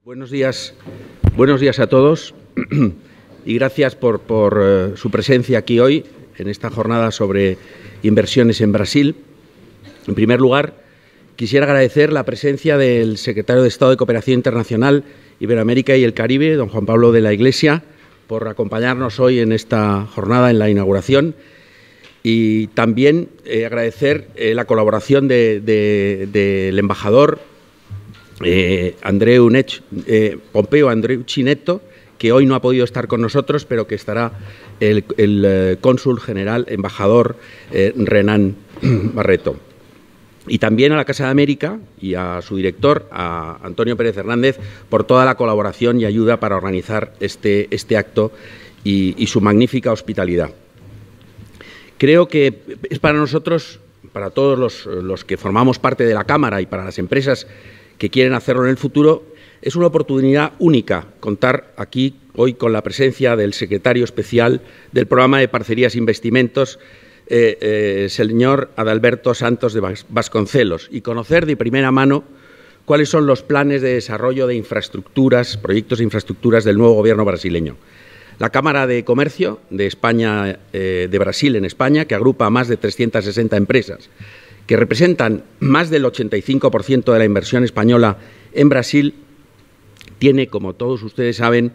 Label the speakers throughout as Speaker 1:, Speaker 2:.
Speaker 1: Buenos días a todos y gracias por su presencia aquí hoy en esta jornada sobre inversiones en Brasil. En primer lugar, quisiera agradecer la presencia del secretario de Estado de Cooperación Internacional, Iberoamérica y el Caribe, don Juan Pablo de la Iglesia, por acompañarnos hoy en esta jornada, en la inauguración. Y también agradecer la colaboración del embajador Pompeo Andreucci Neto, que hoy no ha podido estar con nosotros, pero que estará el cónsul general, embajador Renan Barreto. Y también a la Casa de América y a su director, a Antonio Pérez Hernández, por toda la colaboración y ayuda para organizar este acto y su magnífica hospitalidad. Creo que es para nosotros, para todos los que formamos parte de la Cámara y para las empresas que quieren hacerlo en el futuro, es una oportunidad única contar aquí hoy con la presencia del secretario especial del Programa de Parcerías e Investimentos, señor Adalberto Santos de Vasconcelos, y conocer de primera mano cuáles son los planes de desarrollo de infraestructuras, proyectos de infraestructuras del nuevo Gobierno brasileño. La Cámara de Comercio de España, de Brasil en España, que agrupa a más de 360 empresas, que representan más del 85% de la inversión española en Brasil, tiene, como todos ustedes saben,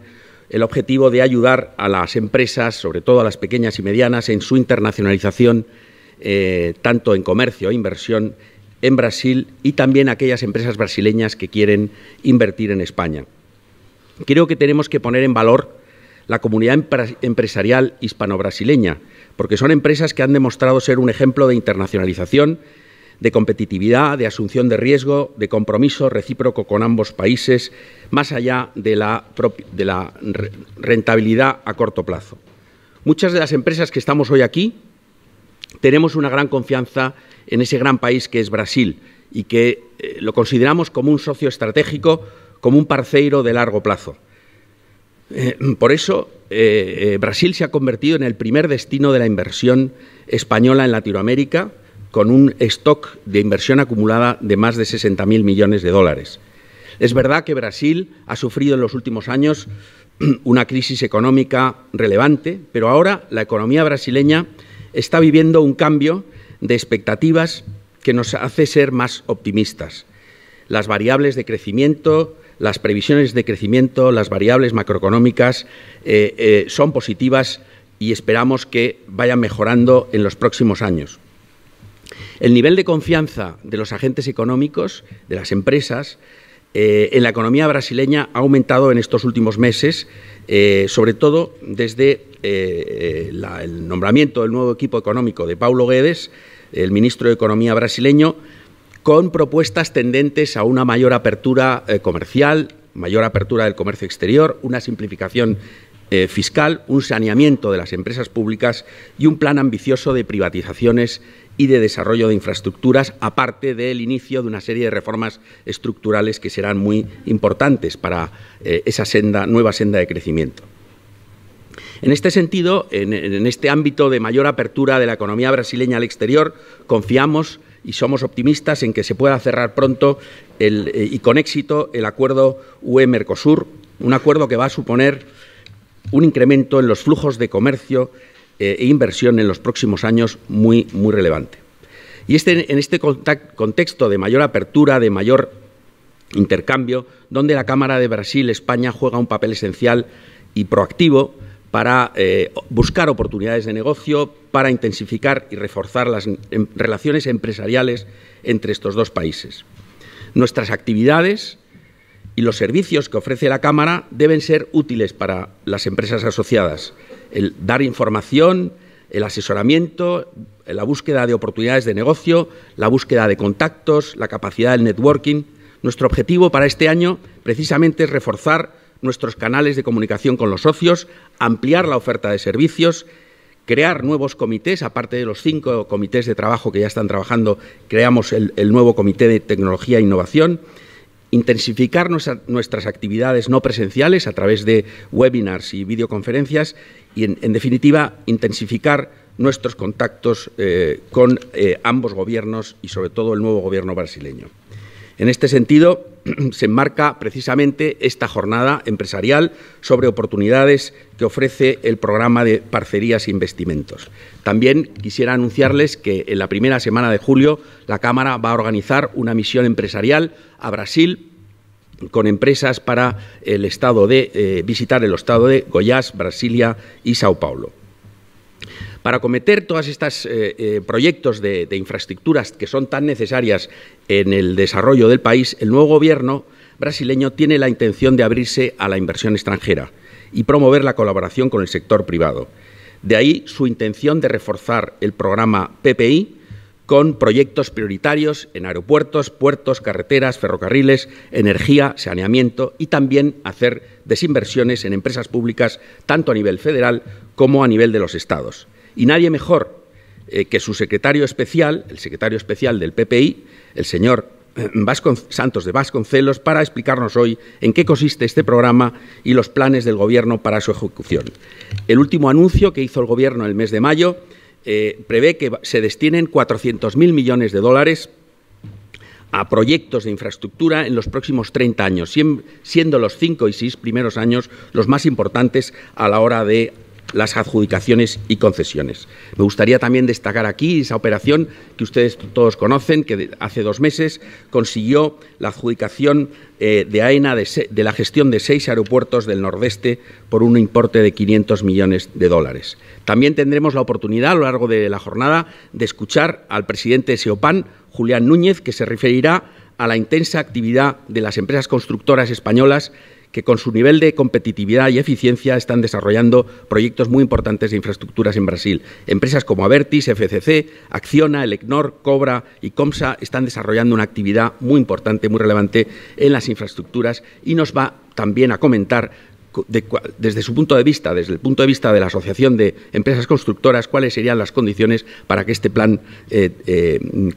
Speaker 1: el objetivo de ayudar a las empresas, sobre todo a las pequeñas y medianas, en su internacionalización, tanto en comercio e inversión en Brasil, y también a aquellas empresas brasileñas que quieren invertir en España. Creo que tenemos que poner en valor la comunidad empresarial hispano-brasileña, porque son empresas que han demostrado ser un ejemplo de internacionalización, de competitividad, de asunción de riesgo, de compromiso recíproco con ambos países, más allá de la rentabilidad a corto plazo. Muchas de las empresas que estamos hoy aquí tenemos una gran confianza en ese gran país que es Brasil y que lo consideramos como un socio estratégico, como un parceiro de largo plazo. Por eso, Brasil se ha convertido en el primer destino de la inversión española en Latinoamérica, con un stock de inversión acumulada de más de 60.000 millones de dólares. Es verdad que Brasil ha sufrido en los últimos años una crisis económica relevante, pero ahora la economía brasileña está viviendo un cambio de expectativas que nos hace ser más optimistas. Las variables de crecimiento, las previsiones de crecimiento, las variables macroeconómicas son positivas y esperamos que vayan mejorando en los próximos años. El nivel de confianza de los agentes económicos, de las empresas, en la economía brasileña ha aumentado en estos últimos meses, sobre todo desde el nombramiento del nuevo equipo económico de Paulo Guedes, el ministro de Economía brasileño, con propuestas tendentes a una mayor apertura comercial, mayor apertura del comercio exterior, una simplificación fiscal, un saneamiento de las empresas públicas y un plan ambicioso de privatizaciones y de desarrollo de infraestructuras, aparte del inicio de una serie de reformas estructurales que serán muy importantes para esa nueva senda de crecimiento. En este sentido, en este ámbito de mayor apertura de la economía brasileña al exterior, confiamos y somos optimistas en que se pueda cerrar pronto y con éxito el acuerdo UE-Mercosur, un acuerdo que va a suponer un incremento en los flujos de comercio e inversión en los próximos años muy relevante. Y en este contexto de mayor apertura, de mayor intercambio, donde la Cámara de Brasil-España juega un papel esencial y proactivo para buscar oportunidades de negocio, para intensificar y reforzar las relaciones empresariales entre estos dos países. Nuestras actividades y los servicios que ofrece la Cámara deben ser útiles para las empresas asociadas. El dar información, el asesoramiento, la búsqueda de oportunidades de negocio, la búsqueda de contactos, la capacidad del networking. Nuestro objetivo para este año precisamente es reforzar nuestros canales de comunicación con los socios, ampliar la oferta de servicios, crear nuevos comités, aparte de los 5 comités de trabajo que ya están trabajando, creamos el nuevo Comité de Tecnología e Innovación, intensificar nuestras actividades no presenciales a través de webinars y videoconferencias y, en definitiva, intensificar nuestros contactos con ambos gobiernos y, sobre todo, el nuevo gobierno brasileño. En este sentido, se enmarca precisamente esta jornada empresarial sobre oportunidades que ofrece el programa de parcerías e investimentos. También quisiera anunciarles que en la primera semana de julio la Cámara va a organizar una misión empresarial a Brasil con empresas para visitar el estado de Goiás, Brasilia y Sao Paulo. Para acometer todos estos proyectos de infraestructuras que son tan necesarias en el desarrollo del país, el nuevo Gobierno brasileño tiene la intención de abrirse a la inversión extranjera y promover la colaboración con el sector privado. De ahí su intención de reforzar el programa PPI con proyectos prioritarios en aeropuertos, puertos, carreteras, ferrocarriles, energía, saneamiento y también hacer desinversiones en empresas públicas tanto a nivel federal como a nivel de los estados. Y nadie mejor que su secretario especial, el secretario especial del PPI, el señor Santos de Vasconcelos, para explicarnos hoy en qué consiste este programa y los planes del Gobierno para su ejecución. El último anuncio que hizo el Gobierno en el mes de mayo prevé que se destinen 400.000 millones de dólares a proyectos de infraestructura en los próximos 30 años, siendo los 5 y 6 primeros años los más importantes a la hora de las adjudicaciones y concesiones. Me gustaría también destacar aquí esa operación que ustedes todos conocen, que hace 2 meses consiguió la adjudicación de AENA de la gestión de 6 aeropuertos del Nordeste por un importe de 500 millones de dólares. También tendremos la oportunidad a lo largo de la jornada de escuchar al presidente de SEOPAN, Julián Núñez, que se referirá a la intensa actividad de las empresas constructoras españolas que con su nivel de competitividad y eficiencia están desarrollando proyectos muy importantes de infraestructuras en Brasil. Empresas como Abertis, FCC, Acciona, Elecnor, Cobra y Comsa están desarrollando una actividad muy importante, muy relevante en las infraestructuras y nos va también a comentar desde su punto de vista, desde el punto de vista de la Asociación de Empresas Constructoras, cuáles serían las condiciones para que este plan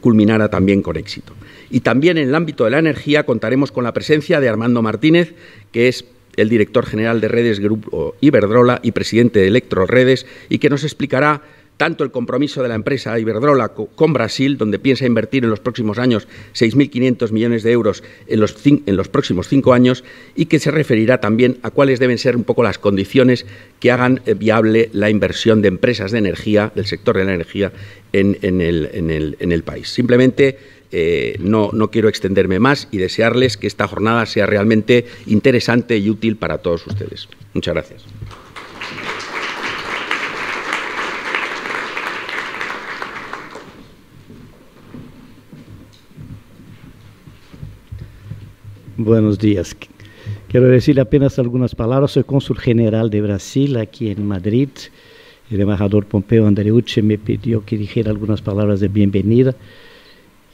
Speaker 1: culminara también con éxito. Y también en el ámbito de la energía contaremos con la presencia de Armando Martínez, que es el director general de Redes Grupo Iberdrola y presidente de Electroredes, y que nos explicará tanto el compromiso de la empresa Iberdrola con Brasil, donde piensa invertir en los próximos años 6.500 millones de euros en los próximos 5 años, y que se referirá también a cuáles deben ser un poco las condiciones que hagan viable la inversión de empresas de energía, del sector de la energía, en el país. Simplemente no quiero extenderme más y desearles que esta jornada sea realmente interesante y útil para todos ustedes. Muchas gracias.
Speaker 2: Buenos días. Quiero decir apenas algunas palabras. Soy cónsul general de Brasil aquí en Madrid. El embajador Pompeo Andreucci me pidió que dijera algunas palabras de bienvenida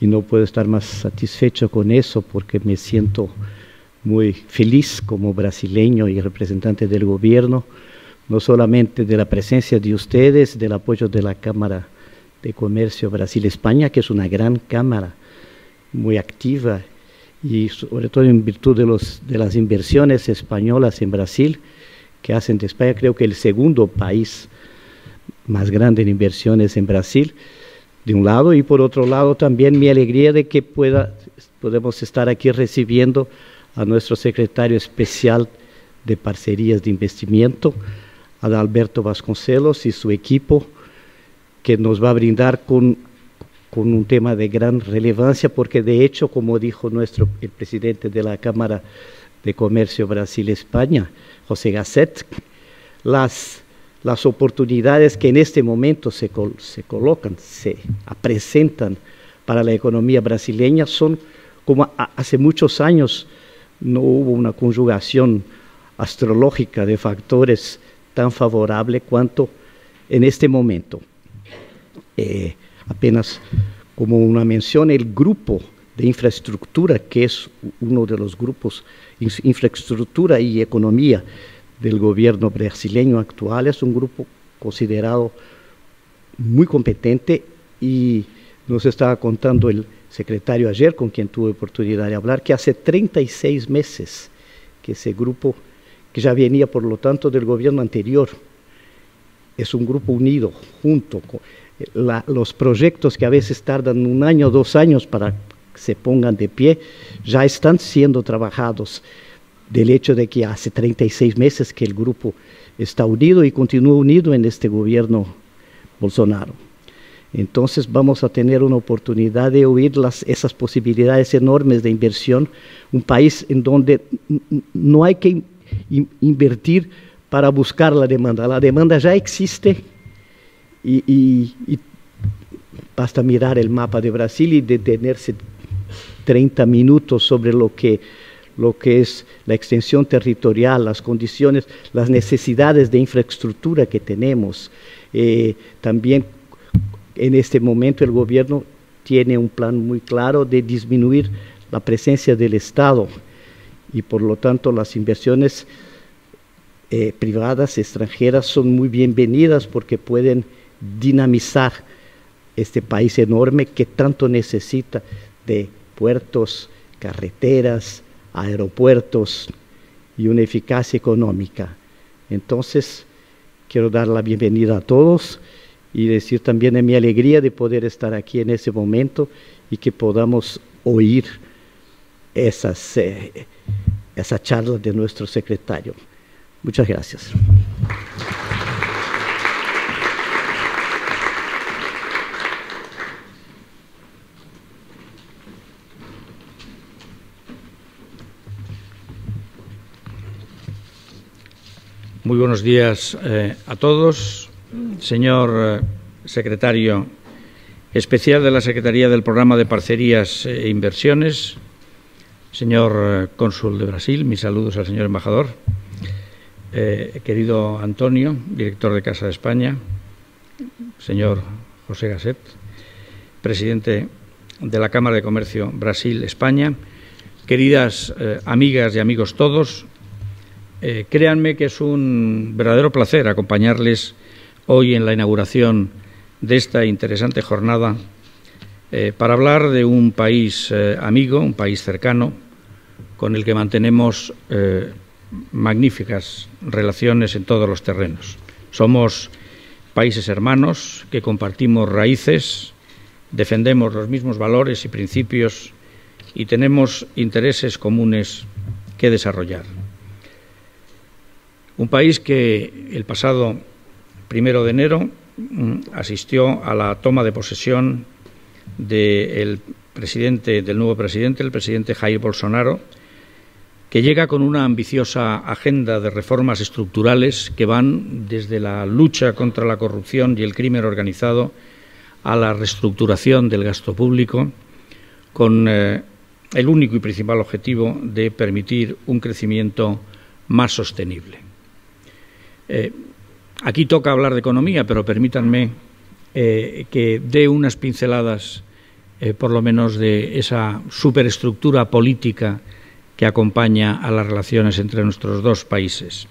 Speaker 2: y no puedo estar más satisfecho con eso porque me siento muy feliz como brasileño y representante del gobierno, no solamente de la presencia de ustedes, del apoyo de la Cámara de Comercio Brasil-España, que es una gran cámara muy activa, y sobre todo en virtud de las inversiones españolas en Brasil, que hacen de España creo que el segundo país más grande en inversiones en Brasil, de un lado, y por otro lado también mi alegría de que podemos estar aquí recibiendo a nuestro secretario especial de Parcerías de Investimiento, Adalberto Vasconcelos, y su equipo, que nos va a brindar con un tema de gran relevancia, porque de hecho, como dijo el presidente de la Cámara de Comercio Brasil-España, José Gasset, las oportunidades que en este momento se colocan, se presentan para la economía brasileña son como hace muchos años no hubo una conjugación astrológica de factores tan favorable cuanto en este momento. Apenas como una mención, el grupo de infraestructura, que es uno de los grupos, infraestructura y economía del gobierno brasileño actual, es un grupo considerado muy competente, y nos estaba contando el secretario ayer, con quien tuve oportunidad de hablar, que hace 36 meses que ese grupo, que ya venía por lo tanto del gobierno anterior, es un grupo unido, junto con los proyectos que a veces tardan 1 año, 2 años para se pongan de pie, ya están siendo trabajados del hecho de que hace 36 meses que el grupo está unido y continúa unido en este gobierno Bolsonaro. Entonces vamos a tener una oportunidad de oír esas posibilidades enormes de inversión, un país en donde no hay que invertir para buscar la demanda ya existe y basta mirar el mapa de Brasil y detenerse 30 minutos sobre lo que es la extensión territorial, las condiciones, las necesidades de infraestructura que tenemos. También en este momento el gobierno tiene un plan muy claro de disminuir la presencia del Estado y por lo tanto las inversiones privadas extranjeras son muy bienvenidas porque pueden dinamizar este país enorme que tanto necesita de puertos, carreteras, aeropuertos y una eficacia económica. Entonces, quiero dar la bienvenida a todos y decir también de mi alegría de poder estar aquí en ese momento y que podamos oír esa charla de nuestro secretario. Muchas gracias.
Speaker 3: Muy buenos días a todos. Señor secretario especial de la Secretaría del Programa de Parcerías e Inversiones, señor cónsul de Brasil, mis saludos al señor embajador, querido Antonio, director de Casa de España, señor José Gasset, presidente de la Cámara de Comercio Brasil-España, queridas amigas y amigos todos, créanme que es un verdadero placer acompañarles hoy en la inauguración de esta interesante jornada para hablar de un país amigo, un país cercano, con el que mantenemos magníficas relaciones en todos los terrenos. Somos países hermanos que compartimos raíces, defendemos los mismos valores y principios y tenemos intereses comunes que desarrollar. Un país que el pasado 1 de enero asistió a la toma de posesión del nuevo presidente, el presidente Jair Bolsonaro, que llega con una ambiciosa agenda de reformas estructurales que van desde la lucha contra la corrupción y el crimen organizado a la reestructuración del gasto público, con el único y principal objetivo de permitir un crecimiento más sostenible. Aquí toca hablar de economía, pero permítanme que dé unas pinceladas, por lo menos, de esa superestructura política que acompaña a las relaciones entre nuestros dos países.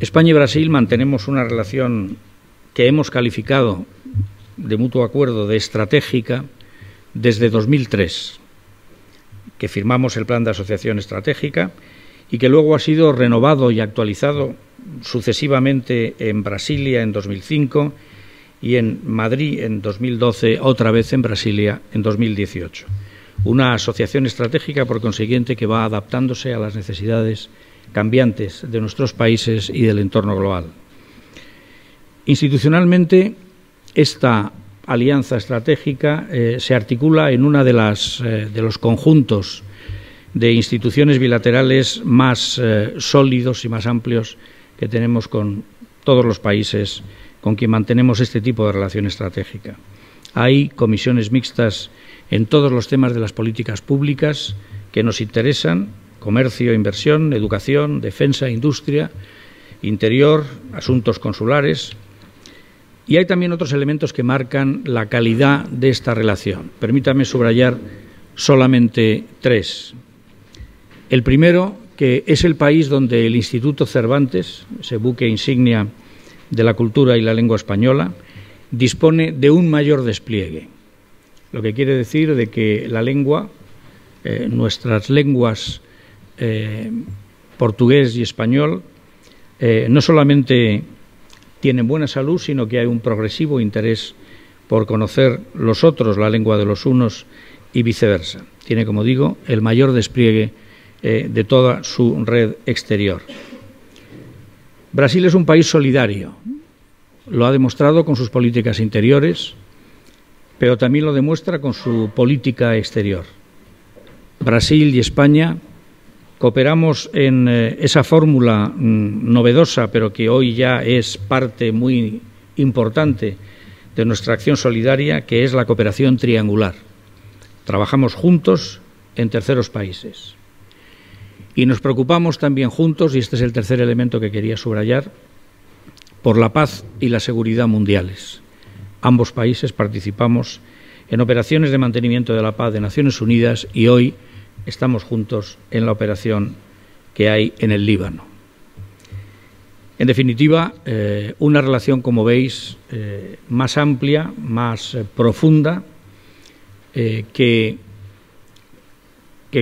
Speaker 3: España y Brasil mantenemos una relación que hemos calificado de mutuo acuerdo de estratégica desde 2003, que firmamos el Plan de Asociación Estratégica y que luego ha sido renovado y actualizado sucesivamente en Brasilia en 2005 y en Madrid en 2012, otra vez en Brasilia en 2018. Una asociación estratégica, por consiguiente, que va adaptándose a las necesidades cambiantes de nuestros países y del entorno global. Institucionalmente, esta alianza estratégica se articula en una de los conjuntos de instituciones bilaterales más sólidos y más amplios que tenemos con todos los países con quien mantenemos este tipo de relación estratégica. Hay comisiones mixtas en todos los temas de las políticas públicas que nos interesan: comercio, inversión, educación, defensa, industria, interior, asuntos consulares. Y hay también otros elementos que marcan la calidad de esta relación. Permítame subrayar solamente tres. El primero, que es el país donde el Instituto Cervantes, ese buque insignia de la cultura y la lengua española, dispone de un mayor despliegue. Lo que quiere decir de que la lengua, nuestras lenguas portugués y español, no solamente tienen buena salud, sino que hay un progresivo interés por conocer los otros, la lengua de los unos y viceversa. Tiene, como digo, el mayor despliegue de toda su red exterior. Brasil es un país solidario. Lo ha demostrado con sus políticas interiores, pero también lo demuestra con su política exterior. Brasil y España cooperamos en esa fórmula novedosa, pero que hoy ya es parte muy importante de nuestra acción solidaria, que es la cooperación triangular. Trabajamos juntos en terceros países. Y nos preocupamos también juntos, y este es el tercer elemento que quería subrayar, por la paz y la seguridad mundiales. Ambos países participamos en operaciones de mantenimiento de la paz de Naciones Unidas y hoy estamos juntos en la operación que hay en el Líbano. En definitiva, una relación, como veis, más amplia, más profunda, que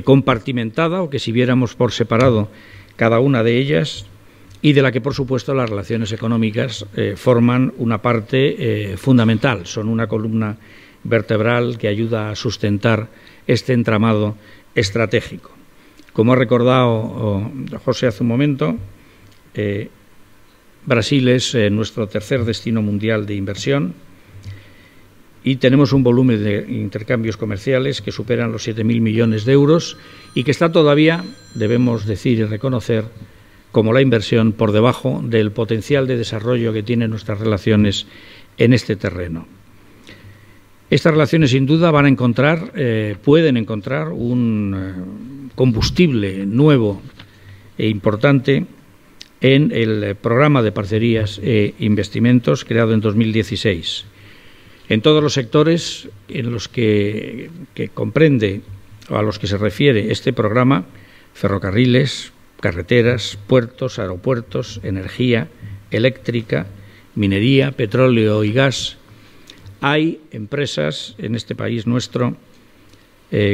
Speaker 3: compartimentada, o que si viéramos por separado cada una de ellas, y de la que, por supuesto, las relaciones económicas forman una parte fundamental, son una columna vertebral que ayuda a sustentar este entramado estratégico. Como ha recordado José hace un momento, Brasil es nuestro tercer destino mundial de inversión y tenemos un volumen de intercambios comerciales que superan los 7.000 millones de euros y que está todavía, debemos decir y reconocer, como la inversión, por debajo del potencial de desarrollo que tienen nuestras relaciones en este terreno. Estas relaciones, sin duda, van a encontrar, pueden encontrar un combustible nuevo e importante en el programa de parcerías e investimentos creado en 2016. En todos los sectores en los que comprende o a los que se refiere este programa, ferrocarriles, carreteras, puertos, aeropuertos, energía eléctrica, minería, petróleo y gas, hay empresas en este país nuestro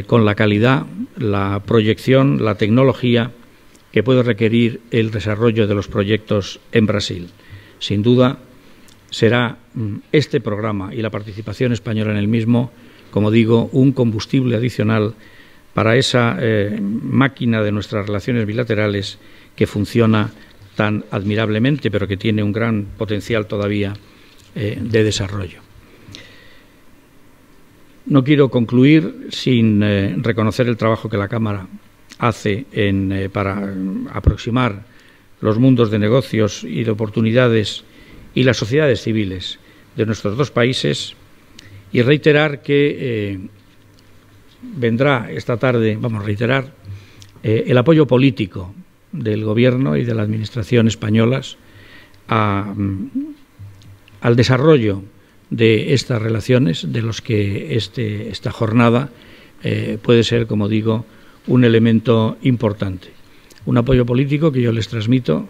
Speaker 3: con la calidad, la proyección, la tecnología que puede requerir el desarrollo de los proyectos en Brasil. Sin duda, será este programa y la participación española en el mismo, como digo, un combustible adicional para esa máquina de nuestras relaciones bilaterales que funciona tan admirablemente, pero que tiene un gran potencial todavía de desarrollo. No quiero concluir sin reconocer el trabajo que la Cámara hace para aproximar los mundos de negocios y de oportunidades y las sociedades civiles de nuestros dos países y reiterar que vendrá esta tarde, vamos a reiterar, el apoyo político del Gobierno y de la Administración españolas al desarrollo de estas relaciones, de los que esta jornada puede ser, como digo, un elemento importante. Un apoyo político que yo les transmito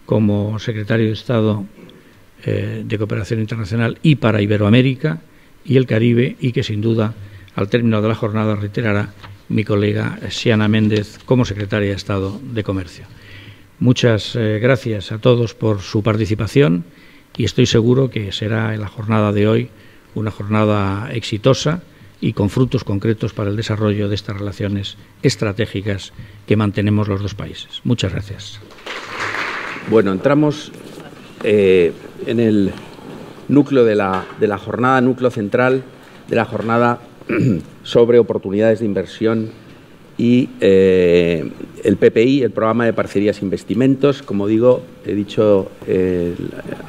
Speaker 3: como secretario de Estado de Cooperación Internacional y para Iberoamérica y el Caribe, y que sin duda al término de la jornada reiterará mi colega Xiana Méndez como secretaria de Estado de Comercio. Muchas gracias a todos por su participación y estoy seguro que será en la jornada de hoy una jornada exitosa y con frutos concretos para el desarrollo de estas relaciones estratégicas que mantenemos los dos países. Muchas gracias.
Speaker 1: Bueno, entramos en el núcleo de la jornada, núcleo central de la jornada sobre oportunidades de inversión y el PPI, el Programa de Parcerías e Investimentos. Como digo, he dicho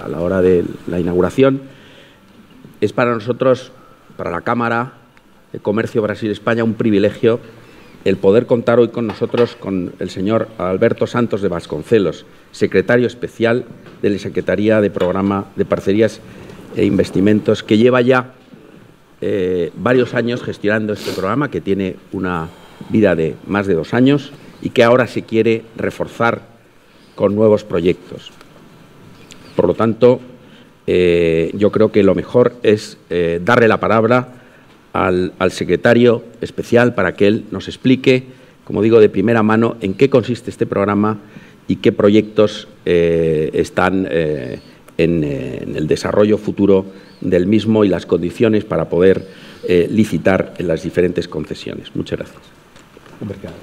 Speaker 1: a la hora de la inauguración, es para nosotros, para la Cámara de Comercio Brasil-España, un privilegio el poder contar hoy con nosotros con el señor Alberto Santos de Vasconcelos, secretario especial de la Secretaría de Programa de Parcerías e Investimentos, que lleva ya varios años gestionando este programa, que tiene una vida de más de 2 años y que ahora se quiere reforzar con nuevos proyectos. Por lo tanto, yo creo que lo mejor es darle la palabra al secretario especial para que él nos explique, como digo, de primera mano en qué consiste este programa y qué proyectos están en el desarrollo futuro del mismo y las condiciones para poder licitar en las diferentes concesiones. Muchas gracias.
Speaker 4: Obrigado.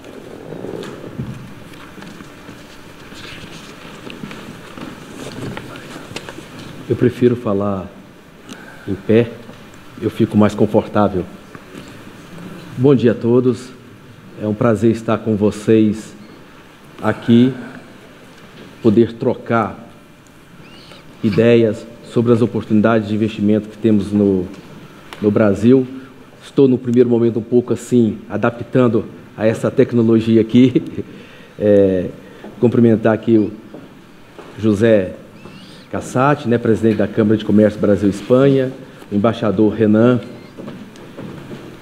Speaker 4: Eu prefiro falar em pé, eu fico mais confortável. Bom dia a todos, é um prazer estar com vocês aqui, poder trocar ideias sobre as oportunidades de investimento que temos no Brasil. Estou no primeiro momento um pouco assim, adaptando a essa tecnologia aqui. Cumprimentar aqui o José Cassati, né, presidente da Câmara de Comércio Brasil-Espanha, o embaixador Renan,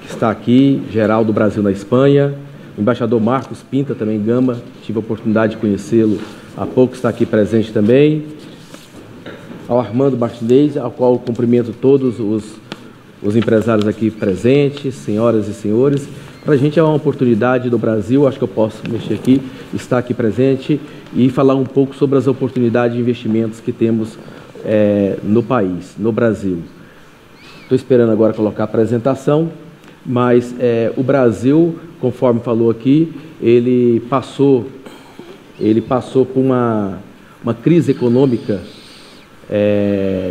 Speaker 4: que está aqui, geral do Brasil na Espanha, o embaixador Marcos Pinta, também Gama, tive a oportunidade de conhecê-lo há pouco, está aqui presente também, ao Armando Martinez, ao qual cumprimento todos os empresários aqui presentes, senhoras e senhores. Para a gente é uma oportunidade do Brasil, acho que eu posso mexer aqui, estar aqui presente e falar um pouco sobre as oportunidades de investimentos que temos no país, no Brasil. Estou esperando agora colocar a apresentação, mas o Brasil, conforme falou aqui, ele passou por uma crise econômica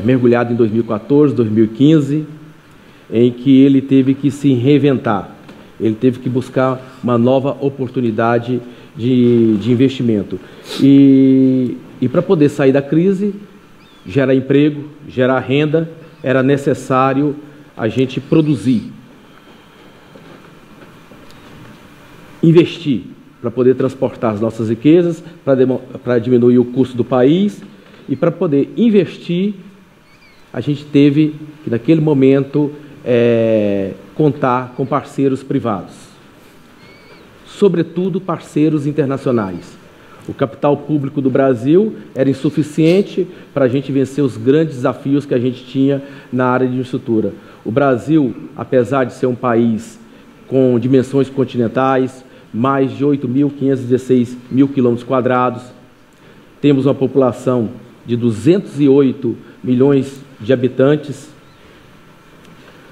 Speaker 4: mergulhada em 2014, 2015, em que ele teve que se reinventar. Ele teve que buscar uma nova oportunidade de investimento. E para poder sair da crise, gerar emprego, gerar renda, era necessário a gente produzir, investir para poder transportar as nossas riquezas, para diminuir o custo do país, e para poder investir, a gente teve que naquele momento contar com parceiros privados, sobretudo parceiros internacionais. O capital público do Brasil era insuficiente para a gente vencer os grandes desafios que a gente tinha na área de infraestrutura. O Brasil, apesar de ser um país com dimensões continentais, mais de 8.516 mil quilômetros quadrados, temos uma população de 208 milhões de habitantes,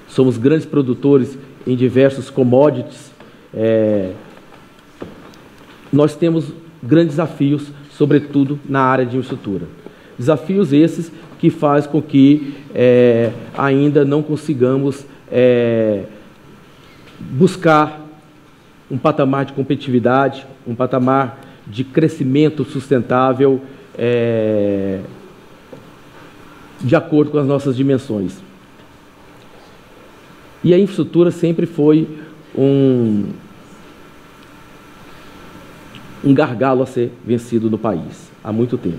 Speaker 4: somos grandes produtores em diversos commodities, nós temos grandes desafios, sobretudo na área de infraestrutura. Desafios esses que fazem com que ainda não consigamos buscar um patamar de competitividade, um patamar de crescimento sustentável de acordo com as nossas dimensões. E a infraestrutura sempre foi um gargalo a ser vencido no país, há muito tempo.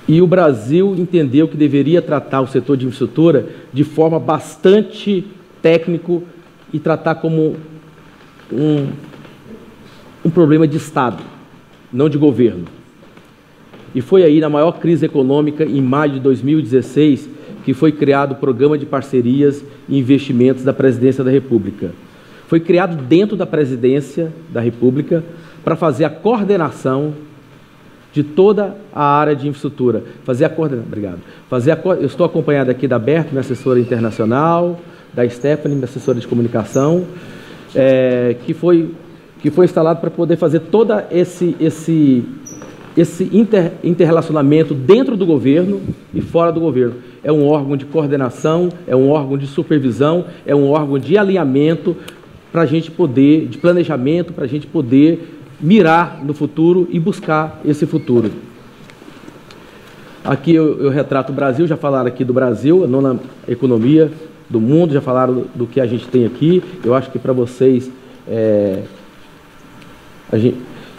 Speaker 4: E o Brasil entendeu que deveria tratar o setor de infraestrutura de forma bastante técnico e tratar como um problema de Estado, não de governo. E foi aí, na maior crise econômica, em maio de 2016, que foi criado o Programa de Parcerias e Investimentos da Presidência da República. Foi criado dentro da Presidência da República para fazer a coordenação de toda a área de infraestrutura. Eu estou acompanhado aqui da Berta, minha assessora internacional, da Stephanie, minha assessora de comunicação, que foi instalado para poder fazer todo esse interrelacionamento dentro do governo e fora do governo. É um órgão de coordenação, é um órgão de supervisão, é um órgão de alinhamento para a gente poder, de planejamento, para a gente poder mirar no futuro e buscar esse futuro. Aqui eu retrato o Brasil, já falaram aqui do Brasil, a nona economia do mundo, já falaram do que a gente tem aqui. Eu acho que para vocês...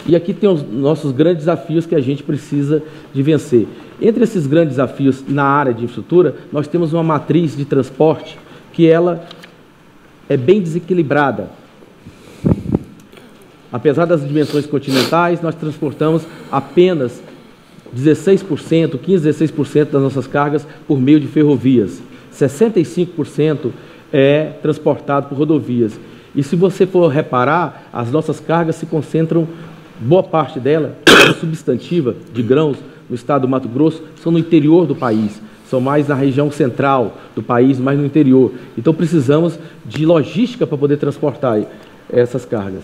Speaker 4: E aqui tem os nossos grandes desafios que a gente precisa de vencer. Entre esses grandes desafios na área de infraestrutura, nós temos uma matriz de transporte que ela é bem desequilibrada. Apesar das dimensões continentais, nós transportamos apenas 16%, 15-16% das nossas cargas por meio de ferrovias. 65% é transportado por rodovias. E se você for reparar, as nossas cargas se concentram, boa parte dela, substantiva, de grãos, no estado do Mato Grosso, são no interior do país. são mais na região central do país, mais no interior. Então precisamos de logística para poder transportar essas cargas.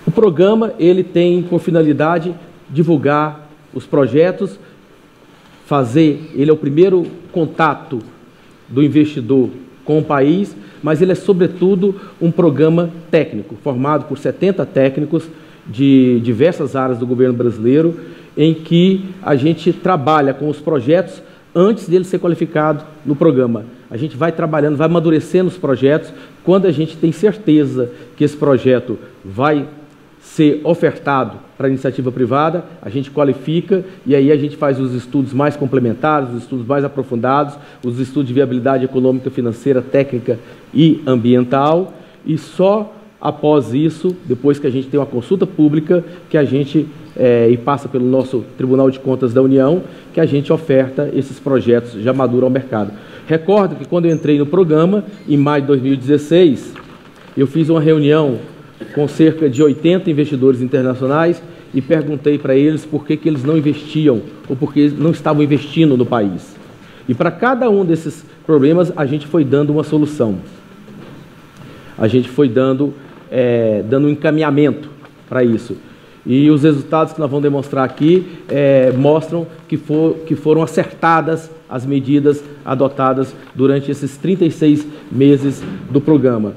Speaker 4: O programa ele tem por finalidade divulgar os projetos, ele é o primeiro contato do investidor com o país, mas ele é sobretudo um programa técnico, formado por 70 técnicos de diversas áreas do governo brasileiro, em que a gente trabalha com os projetos antes dele ser qualificado no programa. A gente vai trabalhando, vai amadurecendo os projetos. Quando a gente tem certeza que esse projeto vai ser ofertado para a iniciativa privada, a gente qualifica e aí a gente faz os estudos mais complementares, os estudos mais aprofundados, os estudos de viabilidade econômica, financeira, técnica e ambiental, e só após isso, depois que a gente tem uma consulta pública, que a gente, e passa pelo nosso Tribunal de Contas da União, que a gente oferta esses projetos já maduros ao mercado. Recordo que quando eu entrei no programa, em maio de 2016, eu fiz uma reunião com cerca de 80 investidores internacionais e perguntei para eles por que eles não investiam ou por que não estavam investindo no país. E para cada um desses problemas a gente foi dando uma solução. A gente foi dando um encaminhamento para isso. E os resultados que nós vamos demonstrar aqui mostram que foram acertadas as medidas adotadas durante esses 36 meses do programa.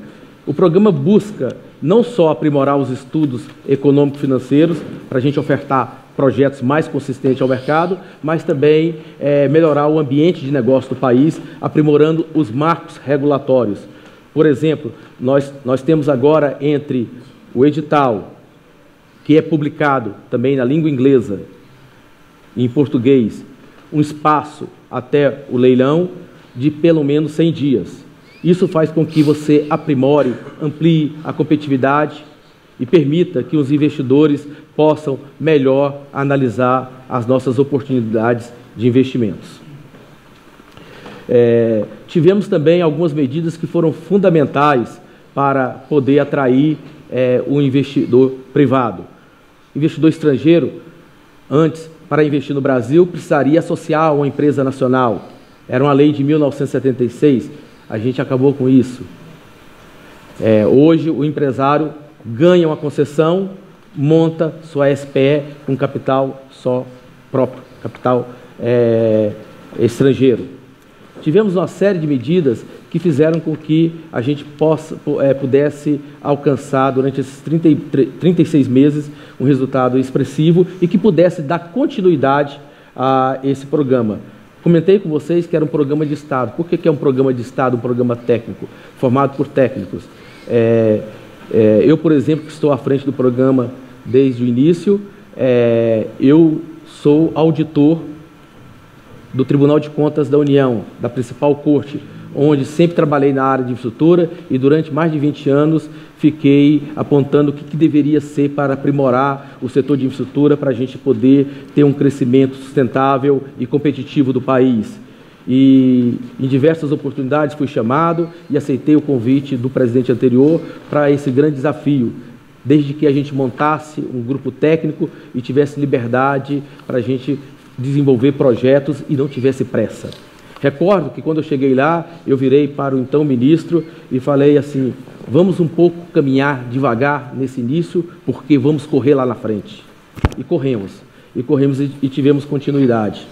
Speaker 4: O programa busca não só aprimorar os estudos econômico-financeiros para a gente ofertar projetos mais consistentes ao mercado, mas também melhorar o ambiente de negócio do país, aprimorando os marcos regulatórios. Por exemplo, nós temos agora entre o edital, que é publicado também na língua inglesa e em português, um espaço até o leilão de pelo menos 100 dias. Isso faz com que você aprimore, amplie a competitividade e permita que os investidores possam melhor analisar as nossas oportunidades de investimentos. Tivemos também algumas medidas que foram fundamentais para poder atrair o investidor privado. O investidor estrangeiro, antes, para investir no Brasil, precisaria associar a uma empresa nacional. Era uma lei de 1976, a gente acabou com isso. Hoje, o empresário ganha uma concessão, monta sua SPE com capital só próprio, capital estrangeiro. Tivemos uma série de medidas que fizeram com que a gente pudesse alcançar, durante esses 36 meses, um resultado expressivo e que pudesse dar continuidade a esse programa. Comentei com vocês que era um programa de Estado. Por que é um programa de Estado, um programa técnico, formado por técnicos? Eu, por exemplo, que estou à frente do programa desde o início, eu sou auditor do Tribunal de Contas da União, da principal corte, onde sempre trabalhei na área de infraestrutura e durante mais de 20 anos fiquei apontando o que deveria ser para aprimorar o setor de infraestrutura para a gente poder ter um crescimento sustentável e competitivo do país. E em diversas oportunidades fui chamado e aceitei o convite do presidente anterior para esse grande desafio, desde que a gente montasse um grupo técnico e tivesse liberdade para a gente desenvolver projetos e não tivesse pressa. Recordo que quando eu cheguei lá, eu virei para o então ministro e falei assim: vamos um pouco caminhar devagar nesse início, porque vamos correr lá na frente. E corremos e tivemos continuidade.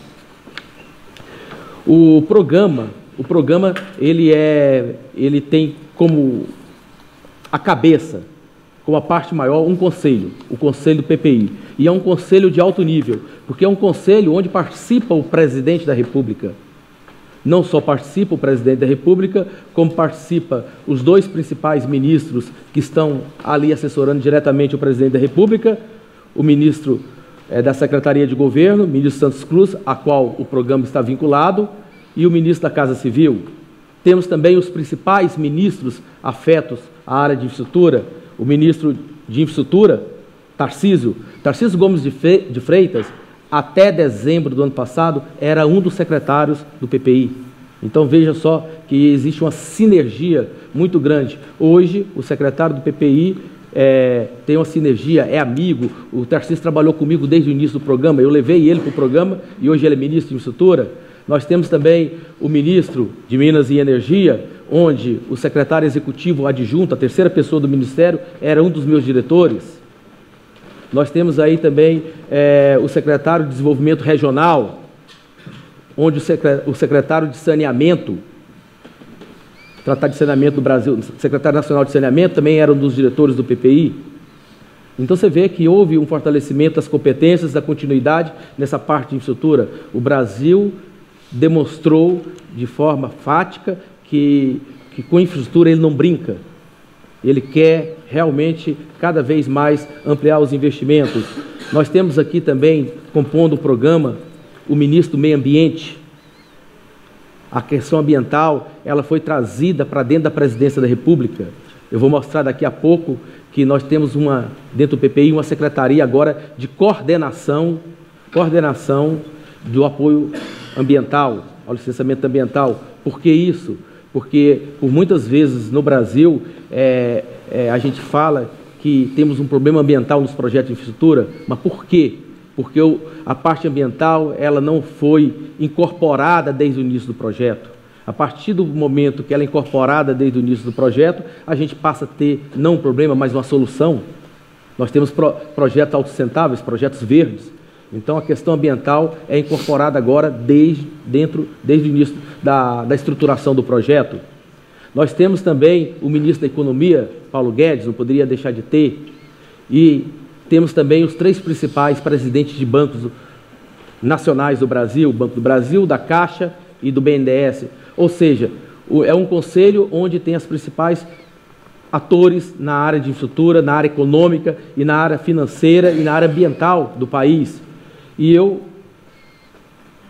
Speaker 4: O programa ele tem como a cabeça, como a parte maior, um conselho, o Conselho do PPI. E é um conselho de alto nível, porque é um conselho onde participa o presidente da República. Não só participa o presidente da República, como participa os dois principais ministros que estão ali assessorando diretamente o presidente da República, o ministro da Secretaria de Governo, o ministro Santos Cruz, a qual o programa está vinculado, e o ministro da Casa Civil. Temos também os principais ministros afetos à área de infraestrutura, o ministro de Infraestrutura, Tarcísio Gomes de Freitas, até dezembro do ano passado, era um dos secretários do PPI. Então veja só que existe uma sinergia muito grande. Hoje, o secretário do PPI tem uma sinergia, é amigo. O Tarcísio trabalhou comigo desde o início do programa, eu levei ele para o programa e hoje ele é ministro de Infraestrutura. Nós temos também o ministro de Minas e Energia, onde o secretário executivo adjunto, a terceira pessoa do ministério, era um dos meus diretores. Nós temos aí também o secretário de Desenvolvimento Regional, onde o secretário de Saneamento, Tratado de Saneamento do Brasil, o secretário nacional de Saneamento também era um dos diretores do PPI. Então você vê que houve um fortalecimento das competências, da continuidade nessa parte de infraestrutura. O Brasil demonstrou de forma fática que com infraestrutura ele não brinca. Ele quer realmente cada vez mais ampliar os investimentos. Nós temos aqui também, compondo o programa, o ministro do Meio Ambiente. A questão ambiental, ela foi trazida para dentro da Presidência da República. Eu vou mostrar daqui a pouco que nós temos dentro do PPI, uma secretaria agora de coordenação do apoio ambiental, ao licenciamento ambiental. Por que isso? Porque, por muitas vezes no Brasil, a gente fala que temos um problema ambiental nos projetos de infraestrutura, mas por quê? Porque a parte ambiental ela não foi incorporada desde o início do projeto. A partir do momento que ela é incorporada desde o início do projeto, a gente passa a ter não um problema, mas uma solução. Nós temos projetos autossustentáveis, projetos verdes. Então a questão ambiental é incorporada agora desde o início da estruturação do projeto. Nós temos também o ministro da Economia, Paulo Guedes, não poderia deixar de ter, e temos também os 3 principais presidentes de bancos nacionais do Brasil, o Banco do Brasil, da Caixa e do BNDES. Ou seja, é um conselho onde tem as principais atores na área de infraestrutura, na área econômica e na área financeira e na área ambiental do país. E eu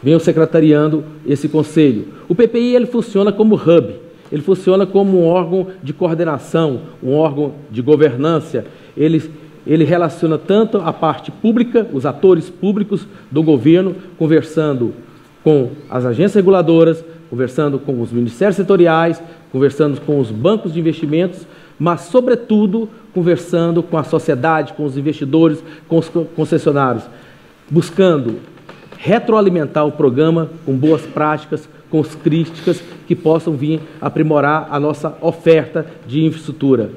Speaker 4: venho secretariando esse conselho. O PPI ele funciona como hub, ele funciona como um órgão de coordenação, um órgão de governança. Ele relaciona tanto a parte pública, os atores públicos do governo, conversando com as agências reguladoras, conversando com os ministérios setoriais, conversando com os bancos de investimentos, mas, sobretudo, conversando com a sociedade, com os investidores, com os concessionários, buscando retroalimentar o programa com boas práticas, com as críticas que possam vir aprimorar a nossa oferta de infraestrutura.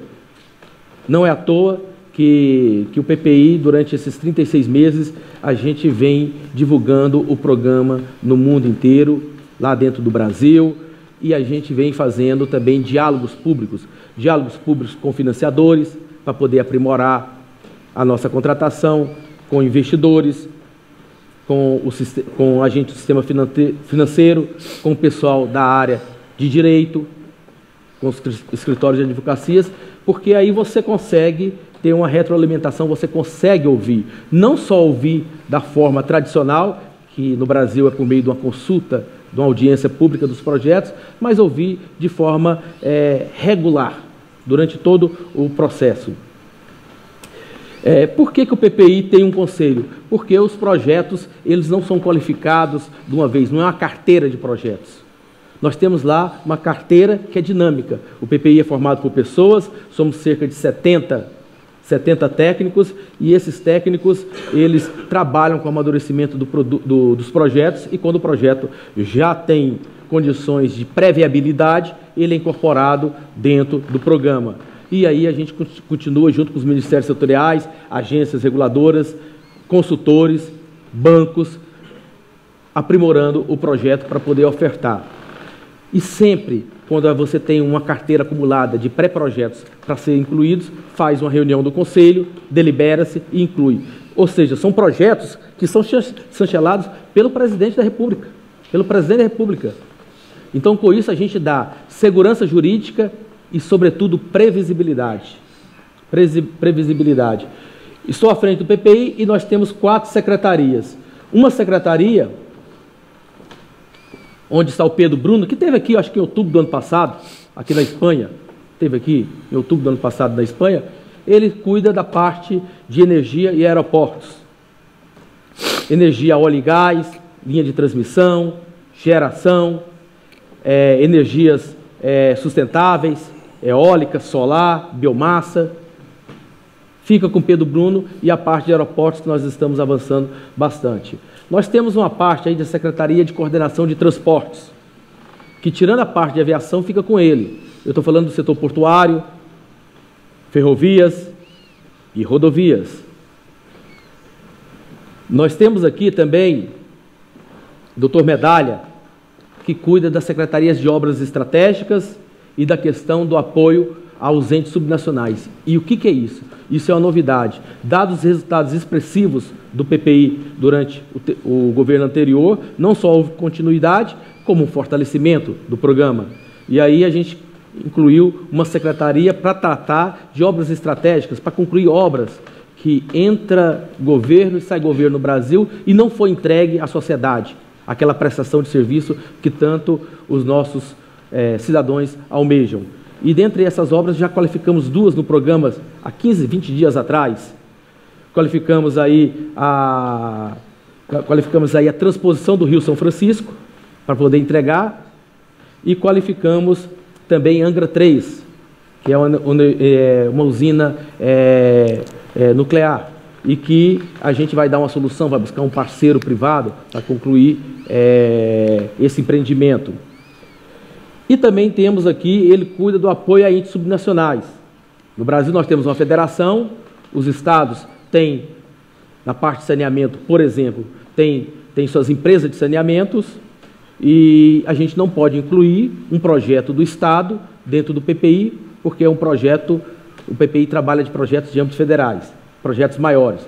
Speaker 4: Não é à toa que o PPI, durante esses 36 meses, a gente vem divulgando o programa no mundo inteiro, lá dentro do Brasil, e a gente vem fazendo também diálogos públicos com financiadores, para poder aprimorar a nossa contratação, com investidores, com agentes do sistema financeiro, com o pessoal da área de direito, com os escritórios de advocacias, porque aí você consegue ter uma retroalimentação, você consegue ouvir, não só ouvir da forma tradicional, que no Brasil é por meio de uma consulta, de uma audiência pública dos projetos, mas ouvir de forma regular, durante todo o processo. Por que o PPI tem um conselho? Porque os projetos, eles não são qualificados de uma vez, não é uma carteira de projetos. Nós temos lá uma carteira que é dinâmica. O PPI é formado por pessoas, somos cerca de 70 técnicos, e esses técnicos, eles trabalham com o amadurecimento dos projetos, e quando o projeto já tem condições de pré-viabilidade, ele é incorporado dentro do programa. E aí a gente continua junto com os ministérios setoriais, agências reguladoras, consultores, bancos, aprimorando o projeto para poder ofertar. E sempre, quando você tem uma carteira acumulada de pré-projetos para serem incluídos, faz uma reunião do conselho, delibera-se e inclui. Ou seja, são projetos que são chancelados pelo presidente da República. Então, com isso, a gente dá segurança jurídica e, sobretudo, previsibilidade. Estou à frente do PPI e nós temos 4 secretarias. Uma secretaria, onde está o Pedro Bruno, que esteve aqui, acho que em outubro do ano passado, aqui na Espanha, ele cuida da parte de energia e aeroportos. Energia, óleo e gás, linha de transmissão, geração, energias sustentáveis, eólica, solar, biomassa, fica com Pedro Bruno e a parte de aeroportos que nós estamos avançando bastante. Nós temos uma parte aí da Secretaria de Coordenação de Transportes, que tirando a parte de aviação fica com ele. Eu estou falando do setor portuário, ferrovias e rodovias. Nós temos aqui também o Dr. Medalha, que cuida das secretarias de obras estratégicas e da questão do apoio aos entes subnacionais. E o que é isso? Isso é uma novidade. Dados os resultados expressivos do PPI durante o governo anterior, não só houve continuidade, como um fortalecimento do programa. E aí a gente incluiu uma secretaria para tratar de obras estratégicas, para concluir obras que entra governo e sai governo no Brasil e não foi entregue à sociedade, aquela prestação de serviço que tanto os nossos cidadãos almejam. E dentre essas obras já qualificamos duas no programa há 15, 20 dias atrás. Qualificamos aí a transposição do Rio São Francisco para poder entregar e qualificamos também Angra 3, que é uma usina nuclear e que a gente vai dar uma solução, vai buscar um parceiro privado para concluir esse empreendimento. E também temos aqui, ele cuida do apoio a entes subnacionais. No Brasil nós temos uma federação, os estados têm, na parte de saneamento, por exemplo, tem suas empresas de saneamentos e a gente não pode incluir um projeto do estado dentro do PPI, porque é um projeto, o PPI trabalha de projetos de âmbitos federais, projetos maiores.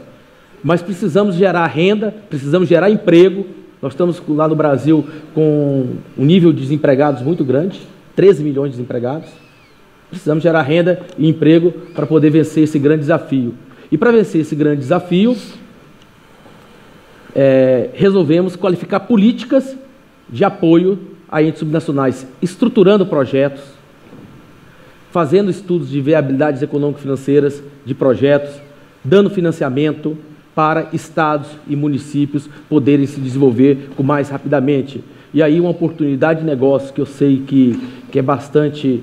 Speaker 4: Mas precisamos gerar renda, precisamos gerar emprego. Nós estamos lá no Brasil com um nível de desempregados muito grande, 13 milhões de desempregados. Precisamos gerar renda e emprego para poder vencer esse grande desafio. E para vencer esse grande desafio, resolvemos qualificar políticas de apoio a entes subnacionais, estruturando projetos, fazendo estudos de viabilidades econômico-financeiras de projetos, dando financiamento para estados e municípios poderem se desenvolver com mais rapidamente. E aí uma oportunidade de negócio que eu sei que é bastante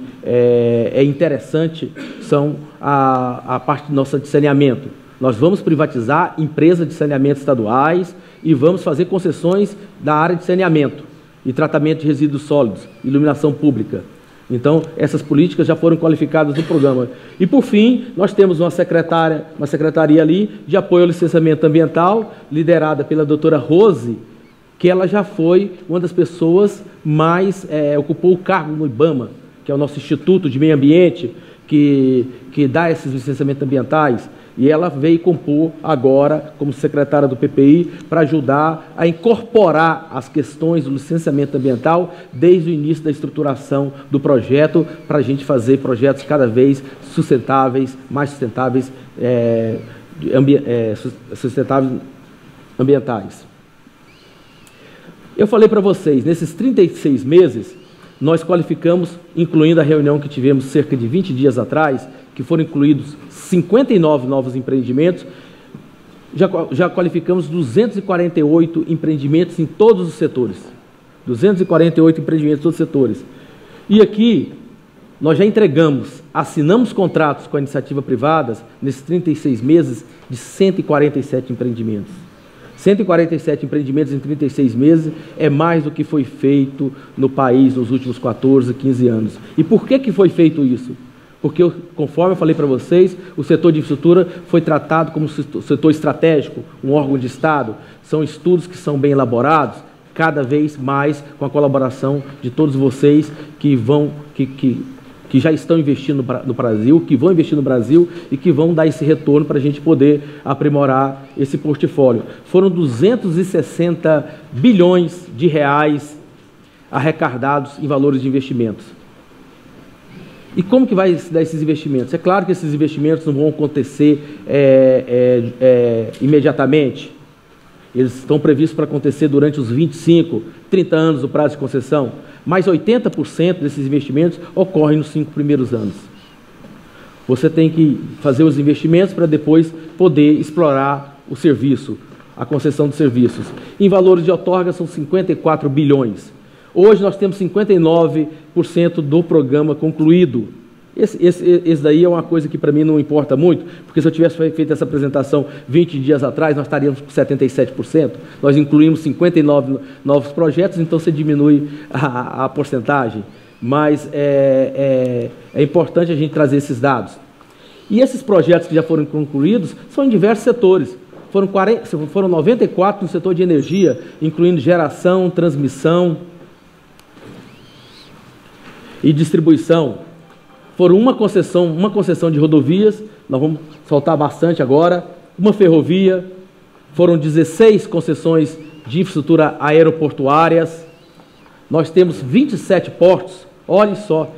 Speaker 4: interessante são a parte nossa de saneamento. Nós vamos privatizar empresas de saneamento estaduais e vamos fazer concessões da área de saneamento e tratamento de resíduos sólidos, iluminação pública. Então, essas políticas já foram qualificadas no programa. E, por fim, nós temos uma secretaria ali de apoio ao licenciamento ambiental, liderada pela doutora Rose, que ela já foi uma das pessoas mais, ocupou o cargo no IBAMA, que é o nosso Instituto de Meio Ambiente, que dá esses licenciamentos ambientais. E ela veio compor agora, como secretária do PPI, para ajudar a incorporar as questões do licenciamento ambiental desde o início da estruturação do projeto, para a gente fazer projetos cada vez sustentáveis, mais sustentáveis, sustentáveis ambientais. Eu falei para vocês, nesses 36 meses, nós qualificamos, incluindo a reunião que tivemos cerca de 20 dias atrás, que foram incluídos 59 novos empreendimentos, já qualificamos 248 empreendimentos em todos os setores. 248 empreendimentos em todos os setores. E aqui, nós já entregamos, assinamos contratos com a iniciativa privada, nesses 36 meses, de 147 empreendimentos. 147 empreendimentos em 36 meses é mais do que foi feito no país nos últimos 14, 15 anos. E por que foi feito isso? Porque, conforme eu falei para vocês, o setor de infraestrutura foi tratado como setor estratégico, um órgão de Estado. São estudos que são bem elaborados, cada vez mais com a colaboração de todos vocês que já estão investindo no Brasil, que vão investir no Brasil e que vão dar esse retorno para a gente poder aprimorar esse portfólio. Foram 260 bilhões de reais arrecadados em valores de investimentos. E como que vai se dar esses investimentos? É claro que esses investimentos não vão acontecer imediatamente. Eles estão previstos para acontecer durante os 25, 30 anos do prazo de concessão, mas 80% desses investimentos ocorrem nos 5 primeiros anos. Você tem que fazer os investimentos para depois poder explorar o serviço, a concessão de serviços. Em valores de outorga são 54 bilhões. Hoje nós temos 59% do programa concluído. Esse daí é uma coisa que para mim não importa muito, porque se eu tivesse feito essa apresentação 20 dias atrás, nós estaríamos com 77%. Nós incluímos 59 novos projetos, então você diminui a porcentagem. Mas é importante a gente trazer esses dados. E esses projetos que já foram concluídos são em diversos setores. Foram 94 no setor de energia, incluindo geração, transmissão e distribuição. Foram uma concessão de rodovias, nós vamos soltar bastante agora, uma ferrovia, foram 16 concessões de infraestrutura aeroportuárias, nós temos 27 portos, olhe só,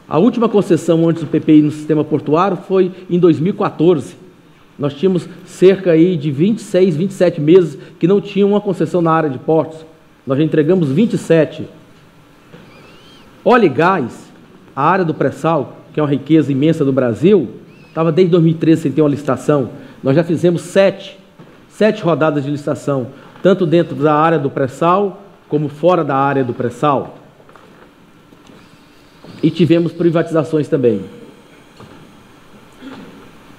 Speaker 4: a última concessão antes do PPI no sistema portuário foi em 2014, nós tínhamos cerca aí de 26, 27 meses que não tinham uma concessão na área de portos, nós já entregamos 27. Óleo e gás, a área do pré-sal, que é uma riqueza imensa do Brasil, estava desde 2013 sem ter uma licitação. Nós já fizemos 7 rodadas de licitação, tanto dentro da área do pré-sal, como fora da área do pré-sal. E tivemos privatizações também.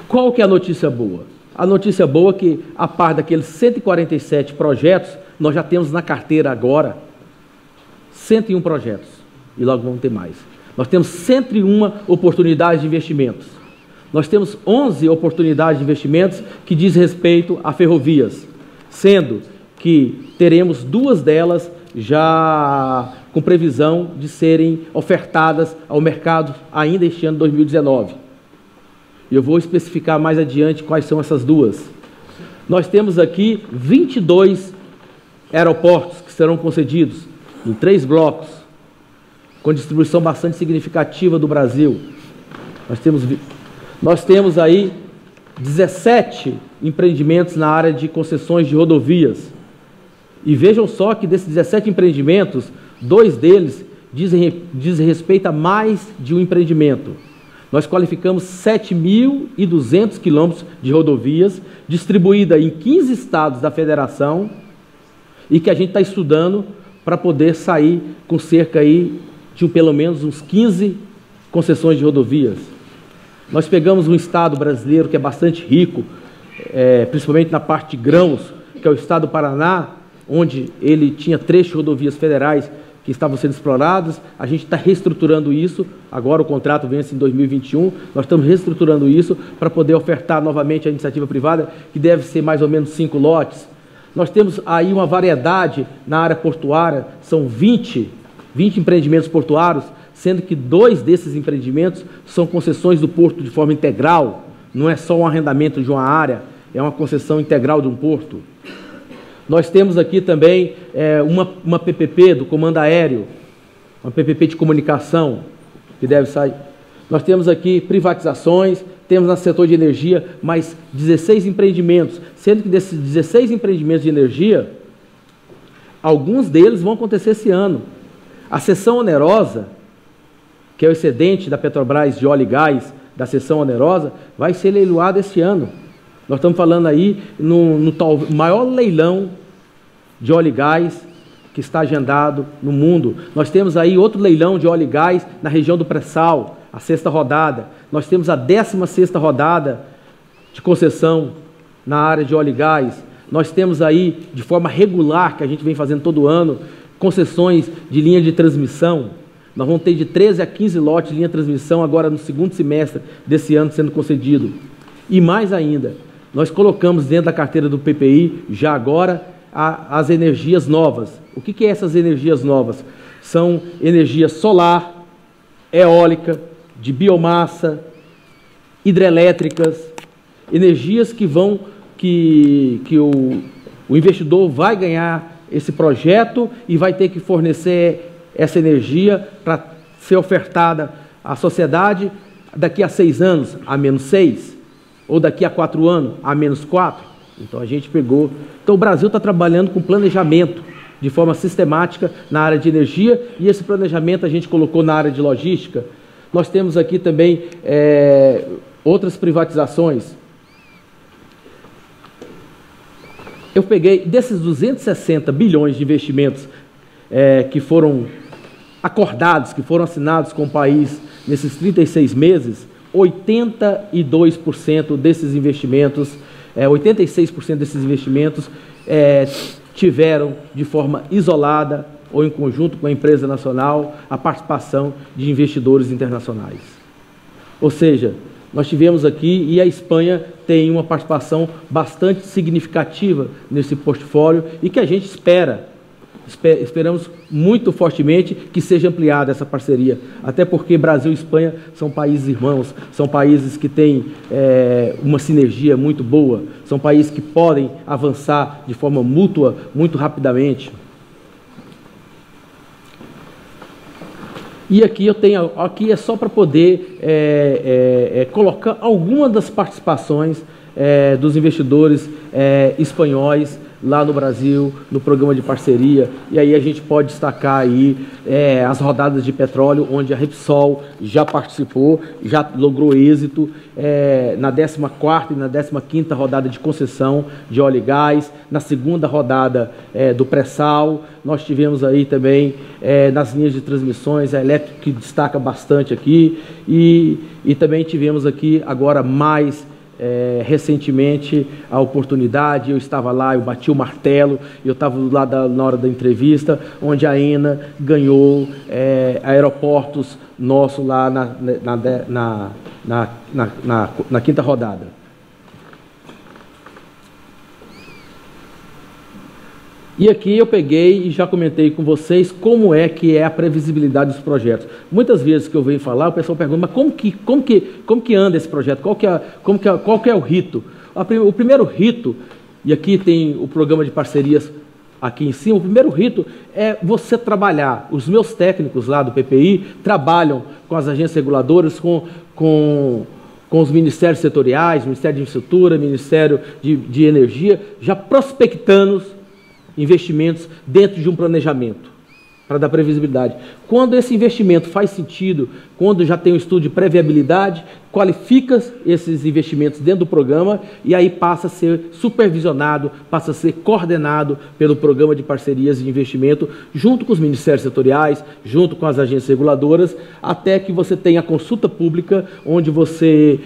Speaker 4: Qual que é a notícia boa? A notícia boa é que, a par daqueles 147 projetos, nós já temos na carteira agora 101 projetos. E logo vamos ter mais. Nós temos 101 oportunidades de investimentos. Nós temos 11 oportunidades de investimentos que diz respeito a ferrovias, sendo que teremos 2 delas já com previsão de serem ofertadas ao mercado ainda este ano 2019. Eu vou especificar mais adiante quais são essas 2. Nós temos aqui 22 aeroportos que serão concedidos em 3 blocos, com distribuição bastante significativa do Brasil. Nós temos aí 17 empreendimentos na área de concessões de rodovias. E vejam só que desses 17 empreendimentos, 2 deles dizem respeito a mais de um empreendimento. Nós qualificamos 7.200 quilômetros de rodovias, distribuída em 15 estados da federação, e que a gente está estudando para poder sair com cerca aí de pelo menos uns 15 concessões de rodovias. Nós pegamos um estado brasileiro que é bastante rico, principalmente na parte de grãos, que é o estado do Paraná, onde ele tinha 3 rodovias federais que estavam sendo exploradas. A gente está reestruturando isso, agora o contrato vence em 2021, nós estamos reestruturando isso para poder ofertar novamente a iniciativa privada, que deve ser mais ou menos 5 lotes. Nós temos aí uma variedade na área portuária, são 20 empreendimentos portuários, sendo que 2 desses empreendimentos são concessões do porto de forma integral, não é só um arrendamento de uma área, é uma concessão integral de um porto. Nós temos aqui também uma PPP do Comando Aéreo, uma PPP de comunicação, que deve sair. Nós temos aqui privatizações, temos no setor de energia mais 16 empreendimentos, sendo que desses 16 empreendimentos de energia, alguns deles vão acontecer esse ano. A cessão onerosa, que é o excedente da Petrobras de óleo e gás, da cessão onerosa, vai ser leiloada esse ano. Nós estamos falando aí no maior leilão de óleo e gás que está agendado no mundo. Nós temos aí outro leilão de óleo e gás na região do pré-sal, a 6ª rodada. Nós temos a 16ª rodada de concessão na área de óleo e gás. Nós temos aí, de forma regular, que a gente vem fazendo todo ano, concessões de linha de transmissão. Nós vamos ter de 13 a 15 lotes de linha de transmissão agora no 2º semestre desse ano sendo concedido. E mais ainda, nós colocamos dentro da carteira do PPI, já agora, as energias novas. O que é essas energias novas? São energia solar, eólica, de biomassa, hidrelétricas, energias que o investidor vai ganhar esse projeto e vai ter que fornecer essa energia para ser ofertada à sociedade daqui a 6 anos, a menos 6, ou daqui a 4 anos, a menos 4. Então a gente pegou. Então o Brasil está trabalhando com planejamento de forma sistemática na área de energia, e esse planejamento a gente colocou na área de logística. Nós temos aqui também outras privatizações. Eu peguei desses 260 bilhões de investimentos que foram acordados, que foram assinados com o país nesses 36 meses, 82% desses investimentos, 86% desses investimentos tiveram de forma isolada ou em conjunto com a empresa nacional a participação de investidores internacionais. Ou seja, nós tivemos aqui, e a Espanha tem uma participação bastante significativa nesse portfólio e que a gente esperamos muito fortemente que seja ampliada essa parceria, até porque Brasil e Espanha são países irmãos, são países que têm uma sinergia muito boa, são países que podem avançar de forma mútua muito rapidamente. E aqui aqui é só para poder colocar algumas das participações dos investidores espanhóis lá no Brasil, no programa de parceria, e aí a gente pode destacar aí as rodadas de petróleo, onde a Repsol já participou, já logrou êxito na 14ª e na 15ª rodada de concessão de óleo e gás, na segunda rodada do pré-sal. Nós tivemos aí também nas linhas de transmissões, a Elétrica que destaca bastante aqui, e também tivemos aqui agora mais recentemente a oportunidade, eu estava lá, eu bati o martelo, eu estava lá na hora da entrevista, onde a ENA ganhou aeroportos nosso lá na quinta rodada. E aqui eu peguei e já comentei com vocês como é que é a previsibilidade dos projetos. Muitas vezes que eu venho falar, o pessoal pergunta, mas como que anda esse projeto? Qual que é o rito? O primeiro rito, e aqui tem o programa de parcerias aqui em cima, o primeiro rito é você trabalhar. Os meus técnicos lá do PPI trabalham com as agências reguladoras, com os ministérios setoriais, Ministério de Infraestrutura, Ministério de Energia, já prospectando investimentos dentro de um planejamento, para dar previsibilidade. Quando esse investimento faz sentido, quando já tem um estudo de pré-viabilidade, qualifica esses investimentos dentro do programa e aí passa a ser supervisionado, passa a ser coordenado pelo programa de parcerias de investimento, junto com os ministérios setoriais, junto com as agências reguladoras, até que você tenha a consulta pública, onde você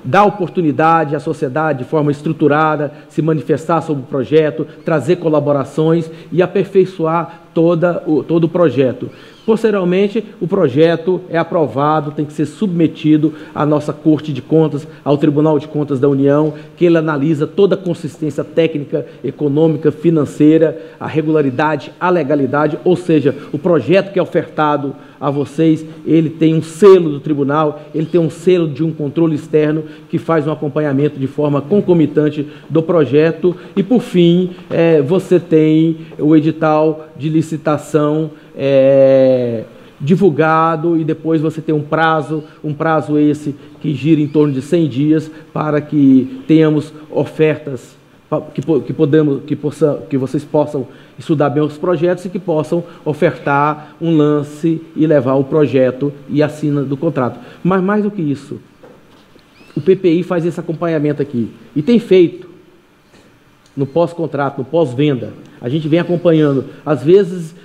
Speaker 4: dá oportunidade à sociedade de forma estruturada, se manifestar sobre o projeto, trazer colaborações e aperfeiçoar todo o projeto. Posteriormente, o projeto é aprovado, tem que ser submetido à nossa Corte de Contas, ao Tribunal de Contas da União, que ele analisa toda a consistência técnica, econômica, financeira, a regularidade, a legalidade, ou seja, o projeto que é ofertado a vocês, ele tem um selo do tribunal, ele tem um selo de um controle externo que faz um acompanhamento de forma concomitante do projeto e, por fim, você tem o edital de licitação divulgado e depois você tem um prazo esse que gira em torno de 100 dias para que tenhamos ofertas que vocês possam estudar bem os projetos e que possam ofertar um lance e levar o projeto e assina do contrato. Mas mais do que isso, o PPI faz esse acompanhamento aqui e tem feito no pós-contrato, no pós-venda. A gente vem acompanhando. Às vezes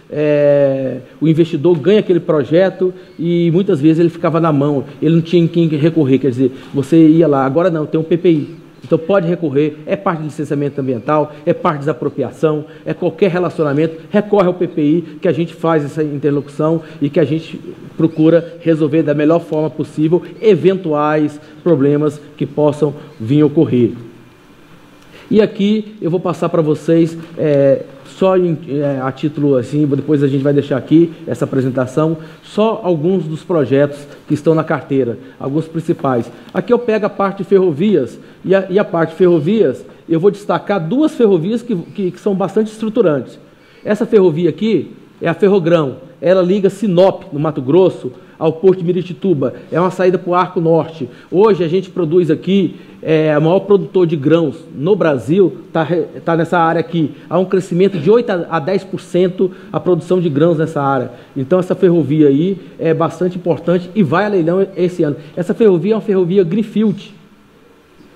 Speaker 4: o investidor ganha aquele projeto e muitas vezes ele ficava na mão, ele não tinha em quem recorrer, quer dizer, você ia lá, agora não, tem um PPI. Então pode recorrer, é parte de licenciamento ambiental, é parte de desapropriação, é qualquer relacionamento, recorre ao PPI, que a gente faz essa interlocução e que a gente procura resolver da melhor forma possível eventuais problemas que possam vir a ocorrer. E aqui eu vou passar para vocês, só a título assim, depois a gente vai deixar aqui essa apresentação, só alguns dos projetos que estão na carteira, alguns principais. Aqui eu pego a parte de ferrovias, e a parte de ferrovias, eu vou destacar duas ferrovias que são bastante estruturantes. Essa ferrovia aqui é a Ferrogrão, ela liga Sinop, no Mato Grosso, ao Porto de Miritituba, é uma saída para o Arco Norte. Hoje a gente produz aqui, o maior produtor de grãos no Brasil está nessa área aqui. Há um crescimento de 8 a 10% a produção de grãos nessa área. Então essa ferrovia aí é bastante importante e vai a leilão esse ano. Essa ferrovia é uma ferrovia Greenfield.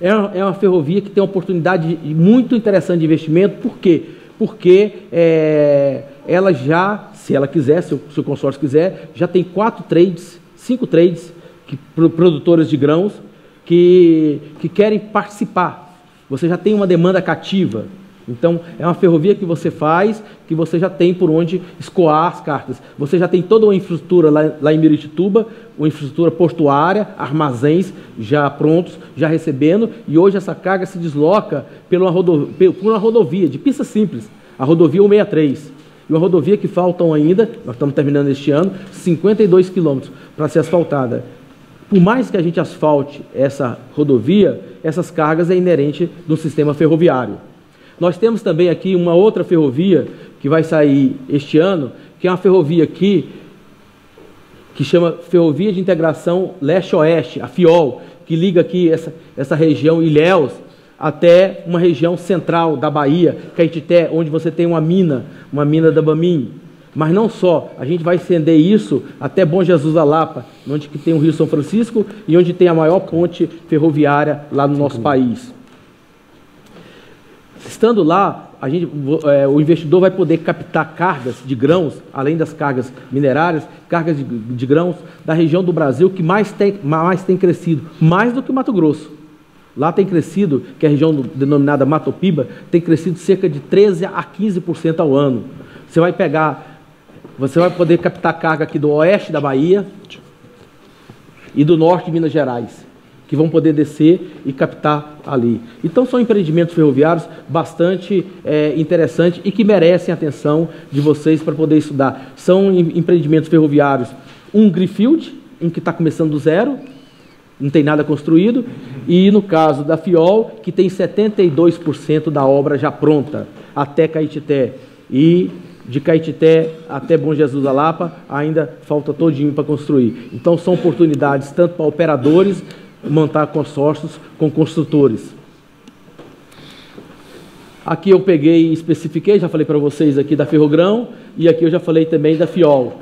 Speaker 4: É uma ferrovia que tem uma oportunidade muito interessante de investimento. Por quê? Porque ela já, se ela quiser, se o consórcio quiser, já tem 5 trades, produtores de grãos, que querem participar. Você já tem uma demanda cativa. Então, é uma ferrovia que você faz, que você já tem por onde escoar as cartas. Você já tem toda uma infraestrutura lá em Miritituba, uma infraestrutura portuária, armazéns já prontos, já recebendo, e hoje essa carga se desloca por uma rodovia de pista simples, a rodovia 163. E uma rodovia que faltam ainda, nós estamos terminando este ano, 52 quilômetros para ser asfaltada. Por mais que a gente asfalte essa rodovia, essas cargas é inerente do sistema ferroviário. Nós temos também aqui uma outra ferrovia que vai sair este ano, que é uma ferrovia aqui, que chama Ferrovia de Integração Leste-Oeste, a FIOL, que liga aqui essa região Ilhéus até uma região central da Bahia, Caetité, onde você tem uma mina da Bamin. Mas não só, a gente vai estender isso até Bom Jesus da Lapa, onde tem o Rio São Francisco e onde tem a maior ponte ferroviária lá no nosso país. Estando lá, o investidor vai poder captar cargas de grãos, além das cargas minerárias, cargas de grãos da região do Brasil que mais tem crescido, mais do que o Mato Grosso. Lá tem crescido, que é a região denominada Matopiba, tem crescido cerca de 13% a 15% ao ano. Você vai poder captar carga aqui do oeste da Bahia e do norte de Minas Gerais, que vão poder descer e captar ali. Então são empreendimentos ferroviários bastante interessantes e que merecem a atenção de vocês para poder estudar. São empreendimentos ferroviários, um greenfield, um que está começando do zero, não tem nada construído, e no caso da FIOL, que tem 72% da obra já pronta, até Caetité. E de Caetité até Bom Jesus da Lapa, ainda falta todinho para construir. Então são oportunidades tanto para operadores, montar consórcios com construtores. Aqui eu peguei e especifiquei, já falei para vocês aqui da Ferrogrão, e aqui eu já falei também da FIOL.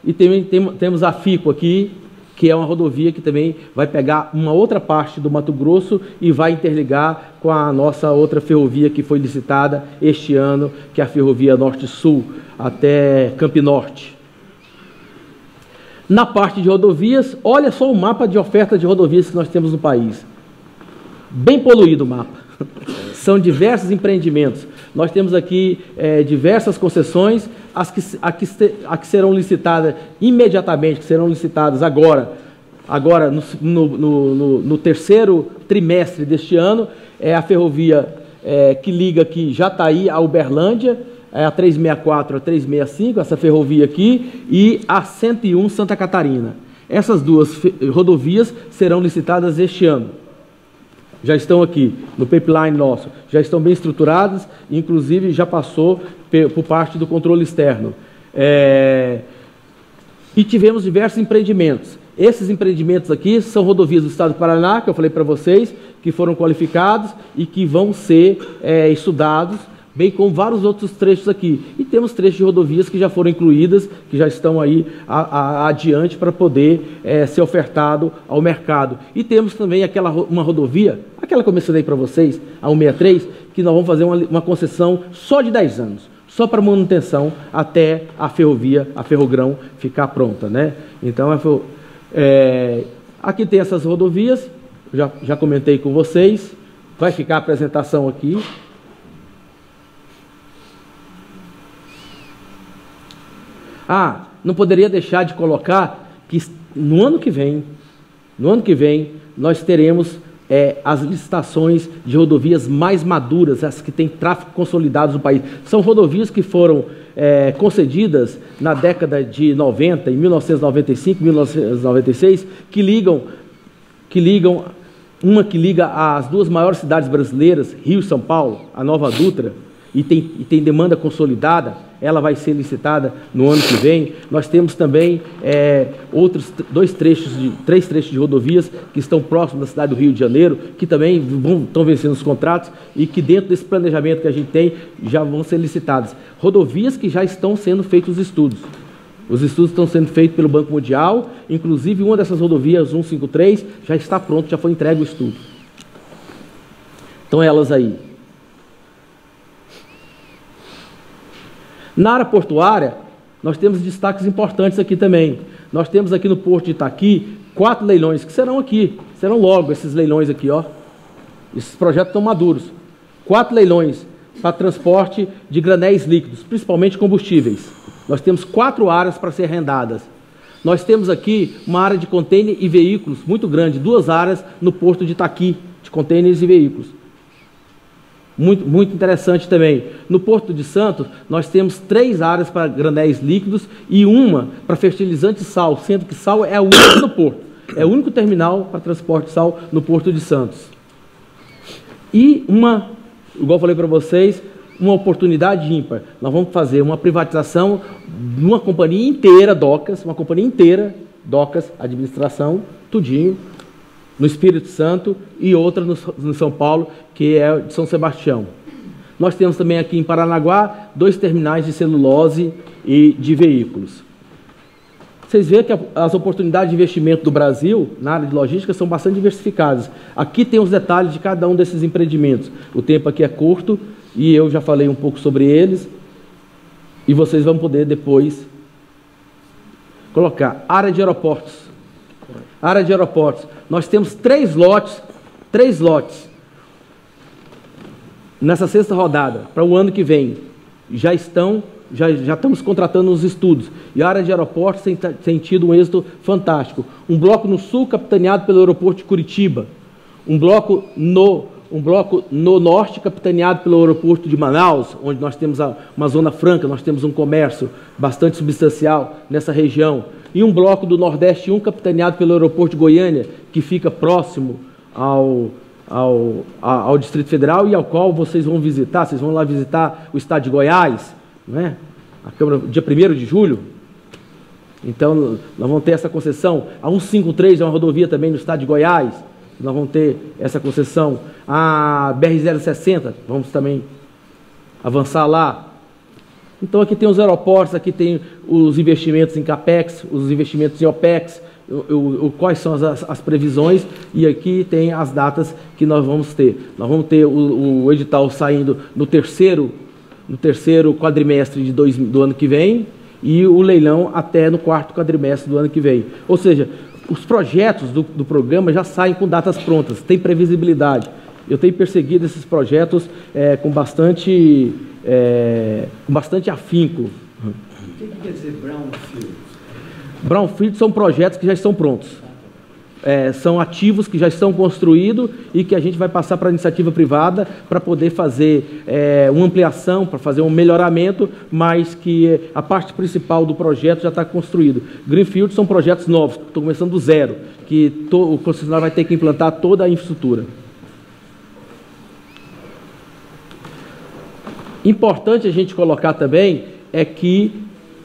Speaker 4: E temos a FICO aqui, que é uma rodovia que também vai pegar uma outra parte do Mato Grosso e vai interligar com a nossa outra ferrovia que foi licitada este ano, que é a Ferrovia Norte-Sul, até Campinorte. Na parte de rodovias, olha só o mapa de oferta de rodovias que nós temos no país. Bem poluído o mapa. São diversos empreendimentos. Nós temos aqui diversas concessões, as que serão licitadas imediatamente, que serão licitadas agora no terceiro trimestre deste ano, é a ferrovia que liga aqui Jataí a Uberlândia, a 364, a 365, essa ferrovia aqui, e a 101 Santa Catarina. Essas duas rodovias serão licitadas este ano. Já estão aqui no pipeline nosso, já estão bem estruturadas, inclusive já passou por parte do controle externo. E tivemos diversos empreendimentos. Esses empreendimentos aqui são rodovias do estado do Paraná, que eu falei para vocês, que foram qualificados e que vão ser estudados, bem como vários outros trechos aqui. E temos trechos de rodovias que já foram incluídas, que já estão aí adiante para poder ser ofertado ao mercado. E temos também uma rodovia, aquela que eu mencionei para vocês, a 163, que nós vamos fazer uma concessão só de 10 anos, só para manutenção até a ferrovia, a Ferrogrão, ficar pronta, né? Então, aqui tem essas rodovias, já comentei com vocês, vai ficar a apresentação aqui. Não poderia deixar de colocar que no ano que vem, nós teremos as licitações de rodovias mais maduras, as que têm tráfego consolidado no país. São rodovias que foram concedidas na década de 90, em 1995, 1996, que liga as duas maiores cidades brasileiras, Rio e São Paulo, a Nova Dutra, e tem demanda consolidada. Ela vai ser licitada no ano que vem. Nós temos também outros três trechos de rodovias que estão próximos da cidade do Rio de Janeiro, que também estão vencendo os contratos e que dentro desse planejamento que a gente tem, já vão ser licitadas. Rodovias que já estão sendo feitos os estudos. Os estudos estão sendo feitos pelo Banco Mundial, inclusive uma dessas rodovias, 153, já está pronto, já foi entregue o estudo. Então elas aí. Na área portuária, nós temos destaques importantes aqui também. Nós temos aqui no Porto de Itaqui 4 leilões, que serão aqui, serão logo esses leilões aqui, ó. Esses projetos estão maduros. 4 leilões para transporte de granéis líquidos, principalmente combustíveis. Nós temos 4 áreas para ser arrendadas. Nós temos aqui uma área de contêiner e veículos muito grande, 2 áreas no Porto de Itaqui, de contêineres e veículos. Muito interessante também. No Porto de Santos, nós temos 3 áreas para granéis líquidos e uma para fertilizante e sal, sendo que sal é a única no Porto. É o único terminal para transporte de sal no Porto de Santos. E igual eu falei para vocês, uma oportunidade ímpar. Nós vamos fazer uma privatização de uma companhia inteira, Docas, administração, tudinho, no Espírito Santo, e outra no São Paulo, que é de São Sebastião. Nós temos também aqui em Paranaguá 2 terminais de celulose e de veículos. Vocês veem que as oportunidades de investimento do Brasil na área de logística são bastante diversificadas. Aqui tem os detalhes de cada um desses empreendimentos. O tempo aqui é curto e eu já falei um pouco sobre eles. E vocês vão poder depois colocar. Área de aeroportos. Área de aeroportos. Nós temos 3 lotes nessa 6ª rodada, para o ano que vem. Já estamos contratando os estudos. E a área de aeroportos tem tido um êxito fantástico. Um bloco no sul, capitaneado pelo aeroporto de Curitiba. Um bloco no norte, capitaneado pelo aeroporto de Manaus, onde nós temos uma zona franca, nós temos um comércio bastante substancial nessa região. E um bloco do Nordeste 1, capitaneado pelo aeroporto de Goiânia, que fica próximo ao Distrito Federal e ao qual vocês vão visitar. Vocês vão lá visitar o estado de Goiás, não é? A Câmara, dia 1º de julho. Então, nós vamos ter essa concessão. A 153 é uma rodovia também no estado de Goiás. Nós vamos ter essa concessão. A BR-060, vamos também avançar lá. Então, aqui tem os aeroportos, aqui tem os investimentos em CAPEX, os investimentos em OPEX, quais são as previsões, e aqui tem as datas que nós vamos ter. Nós vamos ter o edital saindo no terceiro quadrimestre do ano que vem, e o leilão até no 4º quadrimestre do ano que vem. Ou seja, os projetos do programa já saem com datas prontas, tem previsibilidade. Eu tenho perseguido esses projetos com bastante afinco.
Speaker 5: O que quer dizer brownfield?
Speaker 4: Brownfield são projetos que já estão prontos. São ativos que já estão construídos e que a gente vai passar para a iniciativa privada para poder fazer uma ampliação, para fazer um melhoramento, mas que a parte principal do projeto já está construído. Greenfield são projetos novos, que estão começando do zero, que o concessionário vai ter que implantar toda a infraestrutura. Importante a gente colocar também é que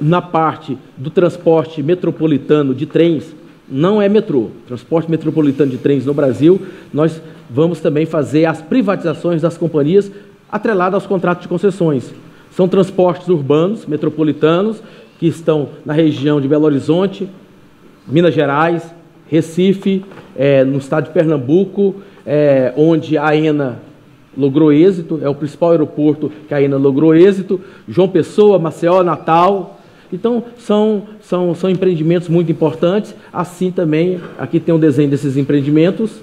Speaker 4: na parte do transporte metropolitano de trens, não é metrô, transporte metropolitano de trens no Brasil, nós vamos também fazer as privatizações das companhias atreladas aos contratos de concessões. São transportes urbanos, metropolitanos, que estão na região de Belo Horizonte, Minas Gerais, Recife, no estado de Pernambuco, onde a AENA logrou êxito, é o principal aeroporto que a AENA logrou êxito, João Pessoa, Maceió, Natal. Então, são empreendimentos muito importantes. Assim também, aqui tem um desenho desses empreendimentos.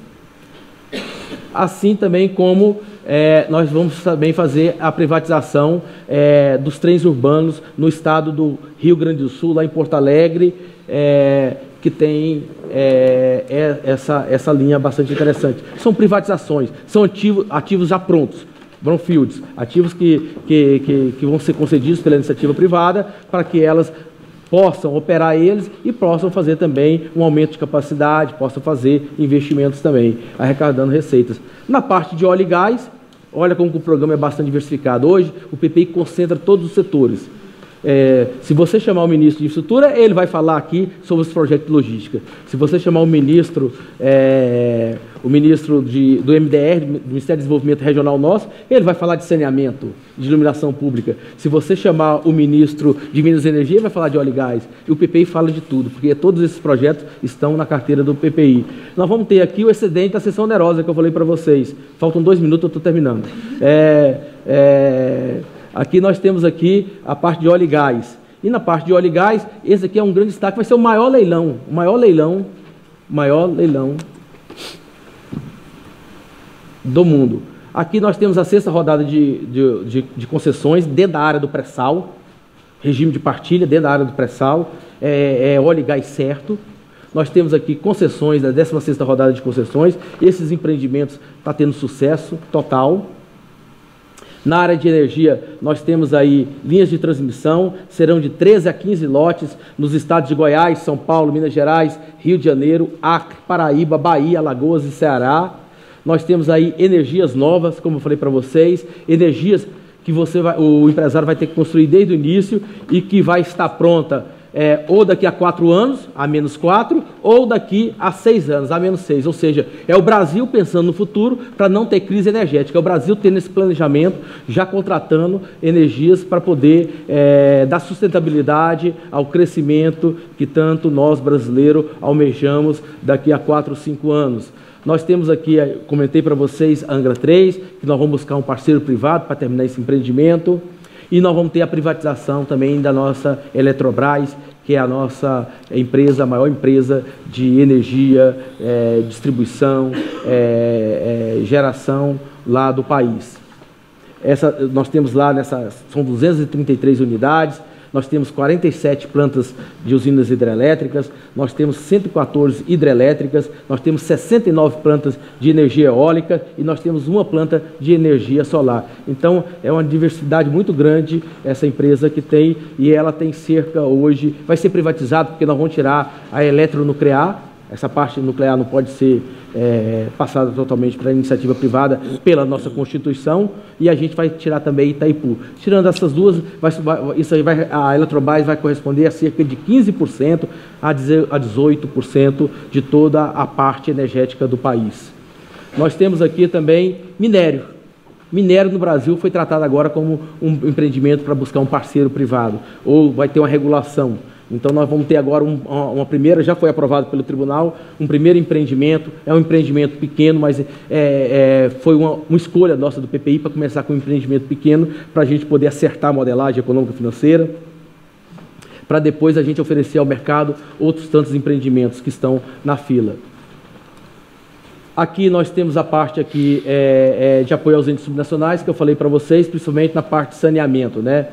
Speaker 4: Assim também como nós vamos também fazer a privatização dos trens urbanos no estado do Rio Grande do Sul, lá em Porto Alegre, que tem essa linha bastante interessante. São privatizações, são ativos já prontos. Brownfields, ativos que vão ser concedidos pela iniciativa privada para que elas possam operar eles e possam fazer também um aumento de capacidade, possam fazer investimentos também, arrecadando receitas. Na parte de óleo e gás, olha como o programa é bastante diversificado. Hoje, o PPI concentra todos os setores. Se você chamar o ministro de infraestrutura, ele vai falar aqui sobre os projetos de logística. Se você chamar o ministro do MDR, do Ministério do Desenvolvimento Regional nosso, ele vai falar de saneamento, de iluminação pública. Se você chamar o ministro de Minas e Energia, ele vai falar de óleo e gás. E o PPI fala de tudo, porque todos esses projetos estão na carteira do PPI. Nós vamos ter aqui o excedente da seção onerosa que eu falei para vocês. Faltam 2 minutos, eu estou terminando. Aqui nós temos aqui a parte de óleo e gás. E na parte de óleo e gás, esse aqui é um grande destaque, vai ser o maior leilão do mundo. Aqui nós temos a 6ª rodada de concessões dentro da área do pré-sal, regime de partilha dentro da área do pré-sal, óleo e gás certo. Nós temos aqui concessões, da 16ª rodada de concessões. Esses empreendimentos estão tendo sucesso total. Na área de energia, nós temos aí linhas de transmissão, serão de 13 a 15 lotes nos estados de Goiás, São Paulo, Minas Gerais, Rio de Janeiro, Acre, Paraíba, Bahia, Alagoas e Ceará. Nós temos aí energias novas, como eu falei para vocês, energias que o empresário vai ter que construir desde o início e que vai estar pronta ou daqui a 4 anos, a -4, ou daqui a 6 anos, a -6. Ou seja, é o Brasil pensando no futuro para não ter crise energética. É o Brasil tendo esse planejamento, já contratando energias para poder dar sustentabilidade ao crescimento que tanto nós, brasileiros, almejamos daqui a 4 ou 5 anos. Nós temos aqui, comentei para vocês, a Angra 3, que nós vamos buscar um parceiro privado para terminar esse empreendimento. E nós vamos ter a privatização também da nossa Eletrobras, que é a nossa empresa, a maior empresa de energia, distribuição, geração lá do país. Nós temos lá, são 233 unidades, nós temos 47 plantas de usinas hidrelétricas, nós temos 114 hidrelétricas, nós temos 69 plantas de energia eólica e nós temos uma planta de energia solar. Então, é uma diversidade muito grande essa empresa que tem, e ela tem cerca hoje, vai ser privatizada porque nós vamos tirar a eletronuclear. Essa parte nuclear não pode ser passada totalmente para a iniciativa privada pela nossa Constituição, e a gente vai tirar também Itaipu. Tirando essas duas, a Eletrobras vai corresponder a cerca de 15% a 18% de toda a parte energética do país. Nós temos aqui também minério. Minério no Brasil foi tratado agora como um empreendimento para buscar um parceiro privado, ou vai ter uma regulação. Então nós vamos ter agora uma primeira, já foi aprovado pelo tribunal, um primeiro empreendimento, é um empreendimento pequeno, mas foi uma escolha nossa do PPI para começar com um empreendimento pequeno, para a gente poder acertar a modelagem econômica e financeira, para depois a gente oferecer ao mercado outros tantos empreendimentos que estão na fila. Aqui nós temos a parte aqui, de apoio aos entes subnacionais, que eu falei para vocês, principalmente na parte de saneamento, né?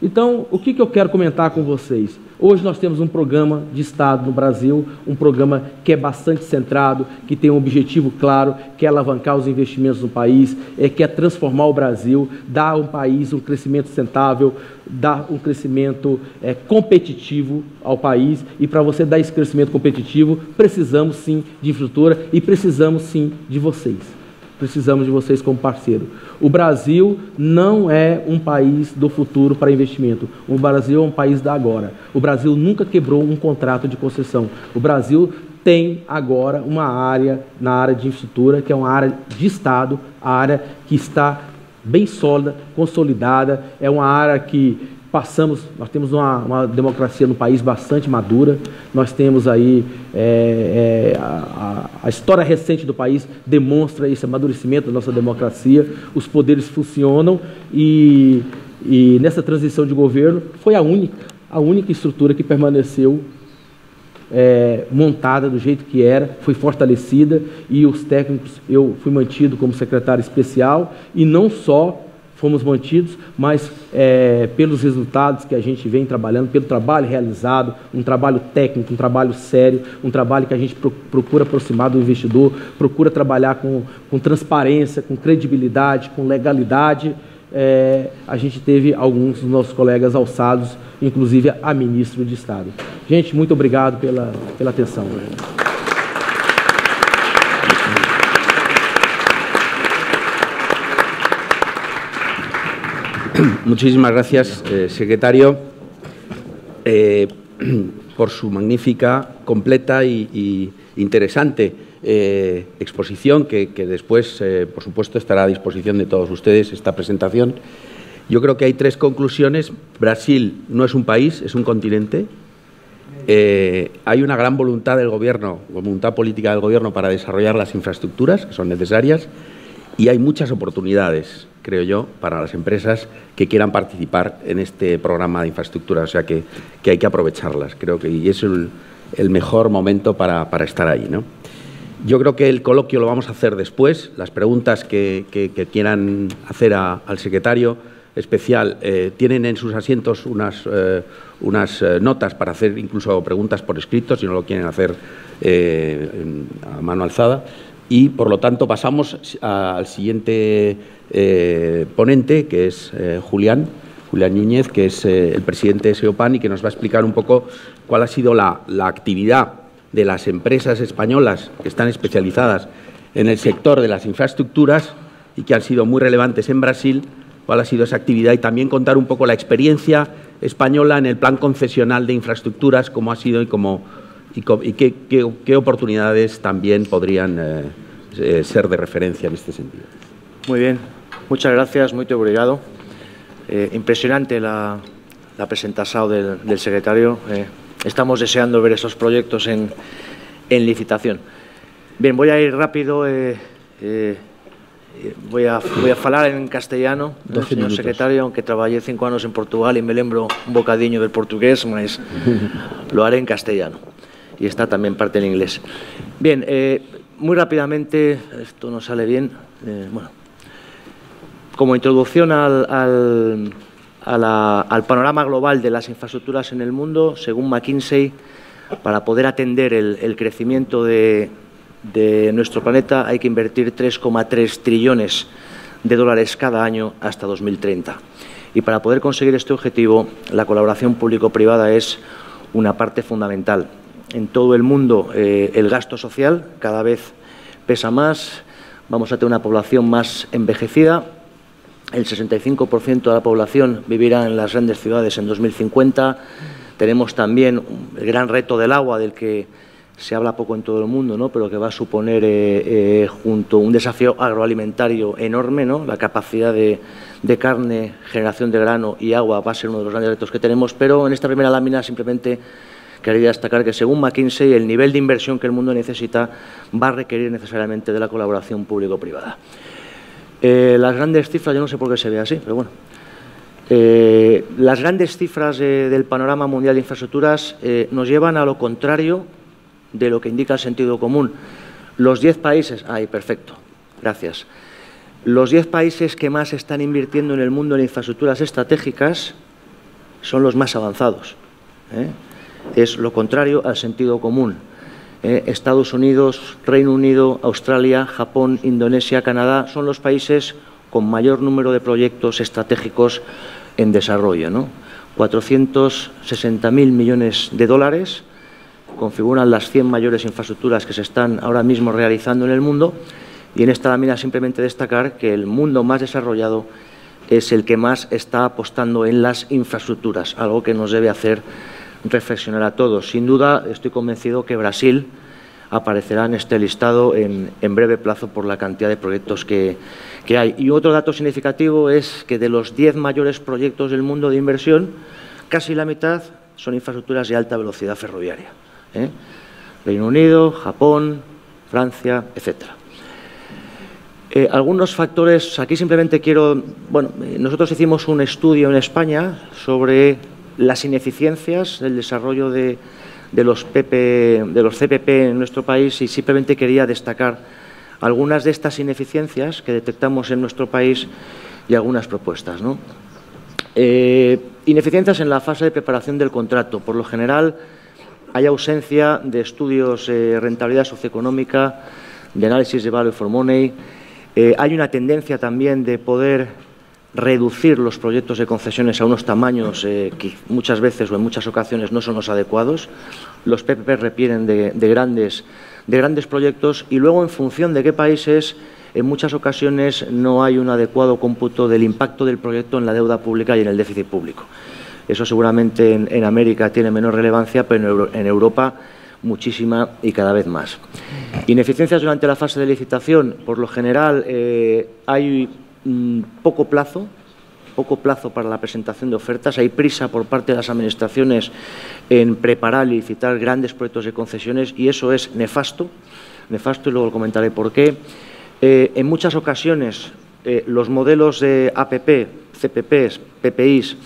Speaker 4: Então, o que eu quero comentar com vocês? Hoje nós temos um programa de Estado no Brasil, um programa que é bastante centrado, que tem um objetivo claro, que é alavancar os investimentos no país, que é transformar o Brasil, dar ao país um crescimento sustentável, dar um crescimento competitivo ao país. E para você dar esse crescimento competitivo, precisamos sim de infraestrutura e precisamos sim de vocês. Precisamos de vocês como parceiro. O Brasil não é um país do futuro para investimento. O Brasil é um país da agora. O Brasil nunca quebrou um contrato de concessão. O Brasil tem agora uma área, na área de infraestrutura, que é uma área de Estado, a área que está bem sólida, consolidada, é uma área que nós temos uma democracia no país bastante madura, nós temos aí, a história recente do país demonstra esse amadurecimento da nossa democracia, os poderes funcionam e nessa transição de governo foi a única estrutura que permaneceu montada do jeito que era, foi fortalecida, e os técnicos, eu fui mantido como secretário especial, e não só fomos mantidos, mas pelos resultados que a gente vem trabalhando, pelo trabalho realizado, um trabalho técnico, um trabalho sério, um trabalho que a gente procura aproximar do investidor, procura trabalhar com transparência, com credibilidade, com legalidade. A gente teve alguns dos nossos colegas alçados, inclusive a ministro de Estado. Gente, muito obrigado pela atenção.
Speaker 1: Muchísimas gracias, secretario, por su magnífica, completa y interesante exposición que después, por supuesto, estará a disposición de todos ustedes esta presentación. Yo creo que hay 3 conclusiones. Brasil no es un país, es un continente. Hay una gran voluntad del Gobierno, voluntad política del Gobierno para desarrollar las infraestructuras que son necesarias. y hay muchas oportunidades, creo yo, para las empresas que quieran participar en este programa de infraestructura, o sea que hay que aprovecharlas, creo que y es el mejor momento para estar ahí, ¿no? Yo creo que el coloquio lo vamos a hacer después. Las preguntas que quieran hacer al secretario especial tienen en sus asientos unas notas para hacer incluso preguntas por escrito, si no lo quieren hacer a mano alzada. Y, por lo tanto, pasamos al siguiente ponente, que es Julián Núñez, que es el presidente de SEOPAN y que nos va a explicar un poco cuál ha sido la actividad de las empresas españolas que están especializadas en el sector de las infraestructuras y que han sido muy relevantes en Brasil, cuál ha sido esa actividad y también contar un poco la experiencia española en el plan concesional de infraestructuras, cómo ha sido y qué oportunidades también podrían ser de referencia en este sentido.
Speaker 6: Muy bien, muchas gracias, muy obrigado. Impresionante la presentación del secretario. Estamos deseando ver esos proyectos en licitación. Bien, voy a ir rápido. Voy a falar en castellano, señor secretario, aunque trabajé 5 años en Portugal y me lembro un bocadillo del portugués, mas lo haré en castellano. Y está también parte en inglés. Bien, muy rápidamente, esto no sale bien. Bueno, como introducción al panorama global de las infraestructuras en el mundo, según McKinsey, para poder atender el crecimiento de nuestro planeta hay que invertir 3,3 trillones de dólares cada año hasta 2030. Y para poder conseguir este objetivo, la colaboración público-privada es una parte fundamental. En todo el mundo, el gasto social cada vez pesa más, vamos a tener una población más envejecida. El 65% de la población vivirá en las grandes ciudades en 2050. Tenemos también el gran reto del agua, del que se habla poco en todo el mundo, ¿no?, pero que va a suponer junto un desafío agroalimentario enorme, ¿no? La capacidad de carne, generación de grano y agua va a ser uno de los grandes retos que tenemos, pero en esta primera lámina simplemente quería destacar que, según McKinsey, el nivel de inversión que el mundo necesita va a requerir necesariamente de la colaboración público-privada. Las grandes cifras, yo no sé por qué se ve así, pero bueno. Las grandes cifras del panorama mundial de infraestructuras nos llevan a lo contrario de lo que indica el sentido común. Los 10 países... ¡Ay, perfecto! Gracias. Los 10 países que más están invirtiendo en el mundo en infraestructuras estratégicas son los más avanzados. Es lo contrario al sentido común. Estados Unidos, Reino Unido, Australia, Japón, Indonesia, Canadá son los países con mayor número de proyectos estratégicos en desarrollo, ¿no? 460.000 millones de dólares configuran las 100 mayores infraestructuras que se están ahora mismo realizando en el mundo, y en esta lámina simplemente destacar que el mundo más desarrollado es el que más está apostando en las infraestructuras, algo que nos debe hacer reflexionar a todos. Sin duda, estoy convencido que Brasil aparecerá en este listado en breve plazo por la cantidad de proyectos que hay. Y otro dato significativo es que de los 10 mayores proyectos del mundo de inversión, casi la mitad son infraestructuras de alta velocidad ferroviaria. Reino Unido, Japón, Francia, etcétera. Algunos factores, aquí simplemente quiero... Bueno, nosotros hicimos un estudio en España sobre las ineficiencias del desarrollo de los CPP en nuestro país, y simplemente quería destacar algunas de estas ineficiencias que detectamos en nuestro país y algunas propuestas, ¿no? Ineficiencias en la fase de preparación del contrato. Por lo general, hay ausencia de estudios de rentabilidad socioeconómica, de análisis de value for money. Hay una tendencia también de poder reducir los proyectos de concesiones a unos tamaños que muchas veces o en muchas ocasiones no son los adecuados. Los PPP requieren de grandes proyectos, y luego, en función de qué países, en muchas ocasiones no hay un adecuado cómputo del impacto del proyecto en la deuda pública y en el déficit público. Eso seguramente en América tiene menor relevancia, pero en Europa muchísima y cada vez más. Ineficiencias durante la fase de licitación. Por lo general hay poco plazo para la presentación de ofertas. Hay prisa por parte de las administraciones en preparar y licitar grandes proyectos de concesiones, y eso es nefasto, y luego comentaré por qué. En muchas ocasiones, los modelos de APP, CPPs, PPIs,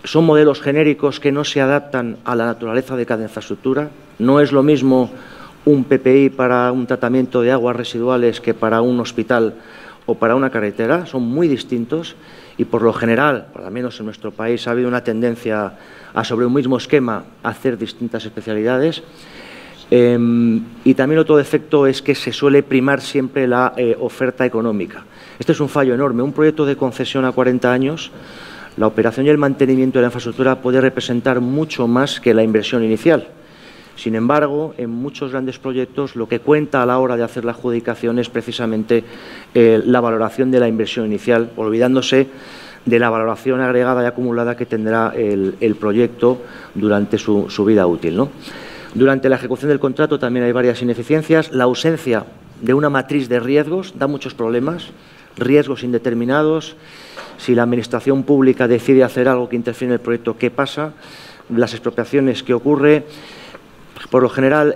Speaker 6: son modelos genéricos que no se adaptan a la naturaleza de cada infraestructura. No es lo mismo un PPI para un tratamiento de aguas residuales que para un hospital o para una carretera. Son muy distintos y, por lo general, por lo menos en nuestro país, ha habido una tendencia a, sobre un mismo esquema, hacer distintas especialidades. Y también otro defecto es que se suele primar siempre la oferta económica. Este es un fallo enorme. Un proyecto de concesión a 40 años, la operación y el mantenimiento de la infraestructura puede representar mucho más que la inversión inicial. Sin embargo, en muchos grandes proyectos lo que cuenta a la hora de hacer la adjudicación es precisamente la valoración de la inversión inicial, olvidándose de la valoración agregada y acumulada que tendrá el proyecto durante su vida útil, ¿no? Durante la ejecución del contrato también hay varias ineficiencias. La ausencia de una matriz de riesgos da muchos problemas, riesgos indeterminados. Si la Administración pública decide hacer algo que interfiere en el proyecto, ¿qué pasa? Las expropiaciones, ¿qué ocurre? Por lo general,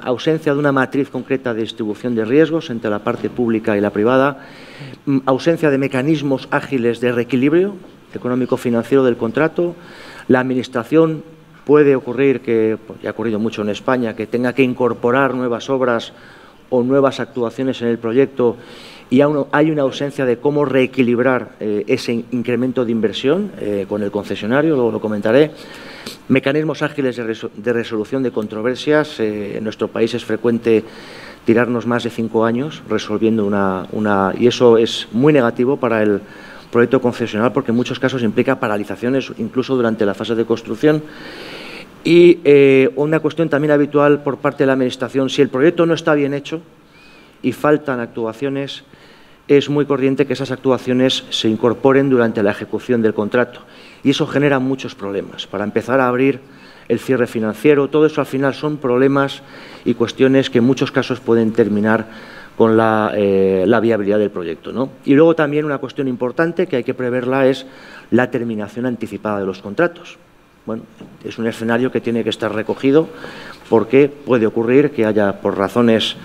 Speaker 6: ausencia de una matriz concreta de distribución de riesgos entre la parte pública y la privada, ausencia de mecanismos ágiles de reequilibrio económico-financiero del contrato. La Administración puede ocurrir, que ya ha ocurrido mucho en España, que tenga que incorporar nuevas obras o nuevas actuaciones en el proyecto y hay una ausencia de cómo reequilibrar ese incremento de inversión con el concesionario, luego lo comentaré. Mecanismos ágiles de resolución de controversias. En nuestro país es frecuente tirarnos más de 5 años resolviendo y eso es muy negativo para el proyecto concesional porque en muchos casos implica paralizaciones incluso durante la fase de construcción. Y una cuestión también habitual por parte de la Administración, si el proyecto no está bien hecho y faltan actuaciones, es muy corriente que esas actuaciones se incorporen durante la ejecución del contrato y eso genera muchos problemas. Para empezar a abrir el cierre financiero, todo eso al final son problemas y cuestiones que en muchos casos pueden terminar con la viabilidad del proyecto, ¿no? Y luego también una cuestión importante que hay que preverla es la terminación anticipada de los contratos. Bueno, es un escenario que tiene que estar recogido porque puede ocurrir que haya, por razones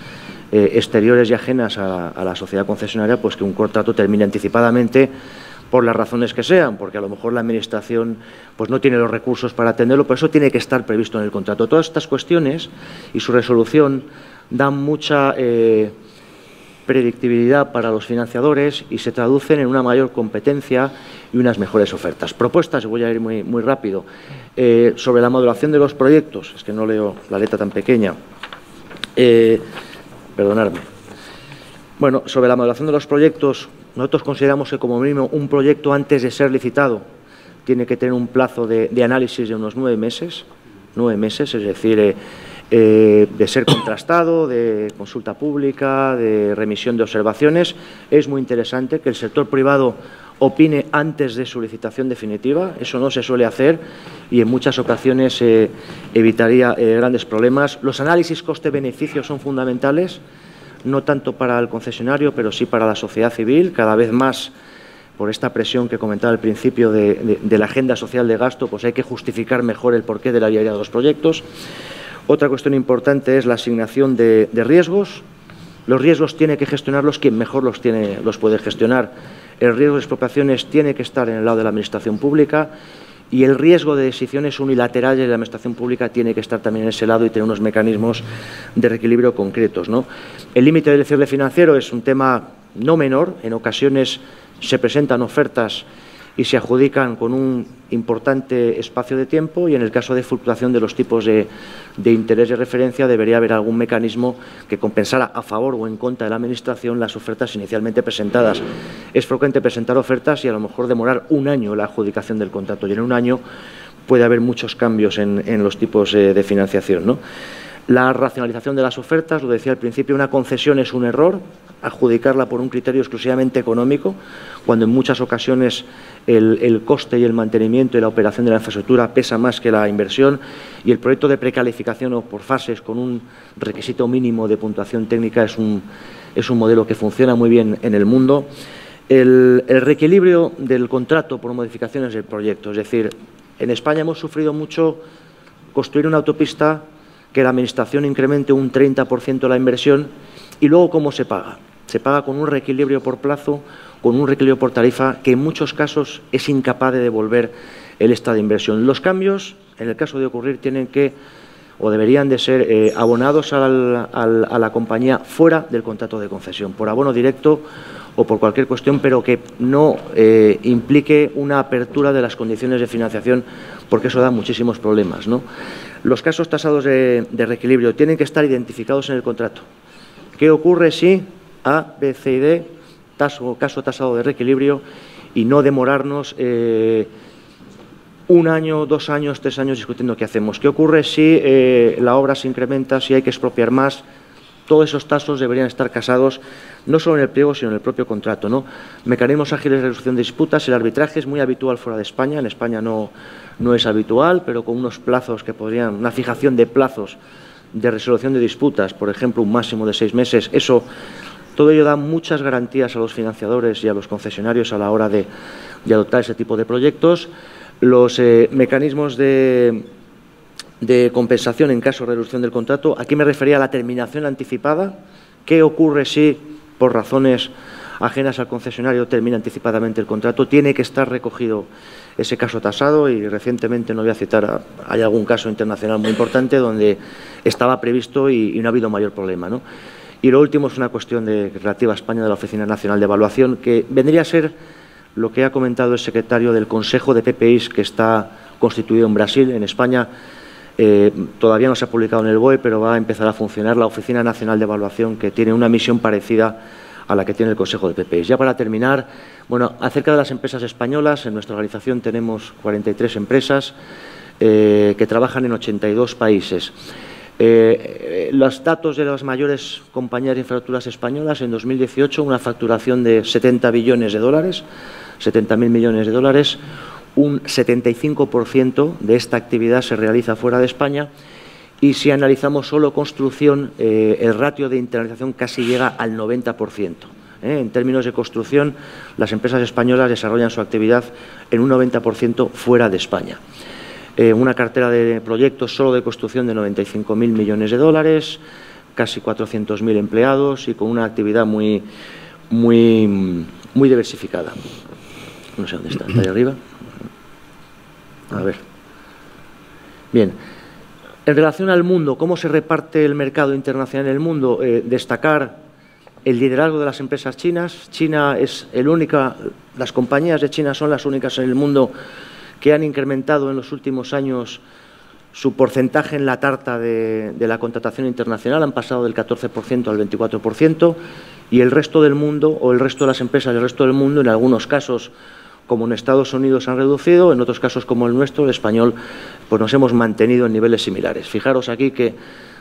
Speaker 6: exteriores y ajenas a la sociedad concesionaria, pues que un contrato termine anticipadamente por las razones que sean, porque a lo mejor la Administración pues no tiene los recursos para atenderlo, pero eso tiene que estar previsto en el contrato. Todas estas cuestiones y su resolución dan mucha predictibilidad para los financiadores y se traducen en una mayor competencia y unas mejores ofertas. Propuestas, voy a ir muy rápido, sobre la modulación de los proyectos, es que no leo la letra tan pequeña, perdonadme. Bueno, sobre la modulación de los proyectos, nosotros consideramos que como mínimo un proyecto antes de ser licitado tiene que tener un plazo de análisis de unos 9 meses, es decir, de ser contrastado, de consulta pública, de remisión de observaciones. Es muy interesante que el sector privado opine antes de su licitación definitiva. Eso no se suele hacer y en muchas ocasiones evitaría grandes problemas. Los análisis coste-beneficio son fundamentales, no tanto para el concesionario, pero sí para la sociedad civil. Cada vez más, por esta presión que comentaba al principio de la agenda social de gasto, pues hay que justificar mejor el porqué de la viabilidad de los proyectos. Otra cuestión importante es la asignación de riesgos. Los riesgos tiene que gestionarlos quien mejor los puede gestionar. El riesgo de expropiaciones tiene que estar en el lado de la Administración pública y el riesgo de decisiones unilaterales de la Administración pública tiene que estar también en ese lado y tener unos mecanismos de reequilibrio concretos, ¿no? El límite del cierre financiero es un tema no menor. En ocasiones se presentan ofertas y se adjudican con un importante espacio de tiempo y en el caso de fluctuación de los tipos de interés de referencia debería haber algún mecanismo que compensara a favor o en contra de la Administración las ofertas inicialmente presentadas. Es frecuente presentar ofertas y a lo mejor demorar un año la adjudicación del contrato y en un año puede haber muchos cambios en los tipos de financiación, ¿no? La racionalización de las ofertas, lo decía al principio, una concesión es un error, adjudicarla por un criterio exclusivamente económico, cuando en muchas ocasiones el coste y el mantenimiento y la operación de la infraestructura pesa más que la inversión y el proyecto de precalificación o por fases con un requisito mínimo de puntuación técnica es un modelo que funciona muy bien en el mundo. El reequilibrio del contrato por modificaciones del proyecto, es decir, en España hemos sufrido mucho construir una autopista que la Administración incremente un 30% la inversión Y luego, ¿cómo se paga? Se paga con un reequilibrio por plazo, con un reequilibrio por tarifa, que en muchos casos es incapaz de devolver el estado de inversión. Los cambios, en el caso de ocurrir, tienen que o deberían de ser abonados a la compañía fuera del contrato de concesión, por abono directo o por cualquier cuestión, pero que no implique una apertura de las condiciones de financiación, porque eso da muchísimos problemas, ¿no? Los casos tasados de reequilibrio tienen que estar identificados en el contrato. ¿Qué ocurre si A, B, C y D, caso tasado de reequilibrio, y no demorarnos 1 año, 2 años, 3 años discutiendo qué hacemos? ¿Qué ocurre si la obra se incrementa, si hay que expropiar más? Todos esos tasos deberían estar casados no solo en el pliego, sino en el propio contrato, ¿no? Mecanismos ágiles de resolución de disputas. El arbitraje es muy habitual fuera de España. En España no es habitual, pero con unos plazos que podrían, una fijación de plazos de resolución de disputas, por ejemplo, un máximo de 6 meses. Todo ello da muchas garantías a los financiadores y a los concesionarios a la hora de adoptar ese tipo de proyectos. Los mecanismos de compensación en caso de reducción del contrato. Aquí me refería a la terminación anticipada. ¿Qué ocurre si, por razones ajenas al concesionario, termina anticipadamente el contrato? Tiene que estar recogido ese caso tasado, y recientemente, no voy a citar, hay algún caso internacional muy importante donde estaba previsto y no ha habido mayor problema, ¿no? Y lo último es una cuestión relativa a España, de la Oficina Nacional de Evaluación, que vendría a ser lo que ha comentado el secretario del Consejo de PPIs, que está constituido en Brasil. En España todavía no se ha publicado en el BOE, pero va a empezar a funcionar la Oficina Nacional de Evaluación, que tiene una misión parecida a la que tiene el Consejo de PPIs. Ya para terminar, bueno, acerca de las empresas españolas, en nuestra organización tenemos 43 empresas que trabajan en 82 países. Los datos de las mayores compañías de infraestructuras españolas: en 2018, una facturación de 70 billones de dólares, 70.000 millones de dólares. Un 75% de esta actividad se realiza fuera de España, y si analizamos solo construcción, el ratio de internalización casi llega al 90%. En términos de construcción, las empresas españolas desarrollan su actividad en un 90% fuera de España. Una cartera de proyectos solo de construcción de 95.000 millones de dólares, casi 400.000 empleados, y con una actividad muy diversificada. No sé dónde está ahí arriba. A ver. Bien. En relación al mundo, ¿cómo se reparte el mercado internacional en el mundo? Destacar el liderazgo de las empresas chinas. China es las compañías de China son las únicas en el mundo que han incrementado en los últimos años su porcentaje en la tarta de la contratación internacional. Han pasado del 14% al 24%, y el resto del mundo, o el resto de las empresas del resto del mundo, en algunos casos, como en Estados Unidos, han reducido; en otros casos, como el nuestro, el español, pues nos hemos mantenido en niveles similares. Fijaros aquí que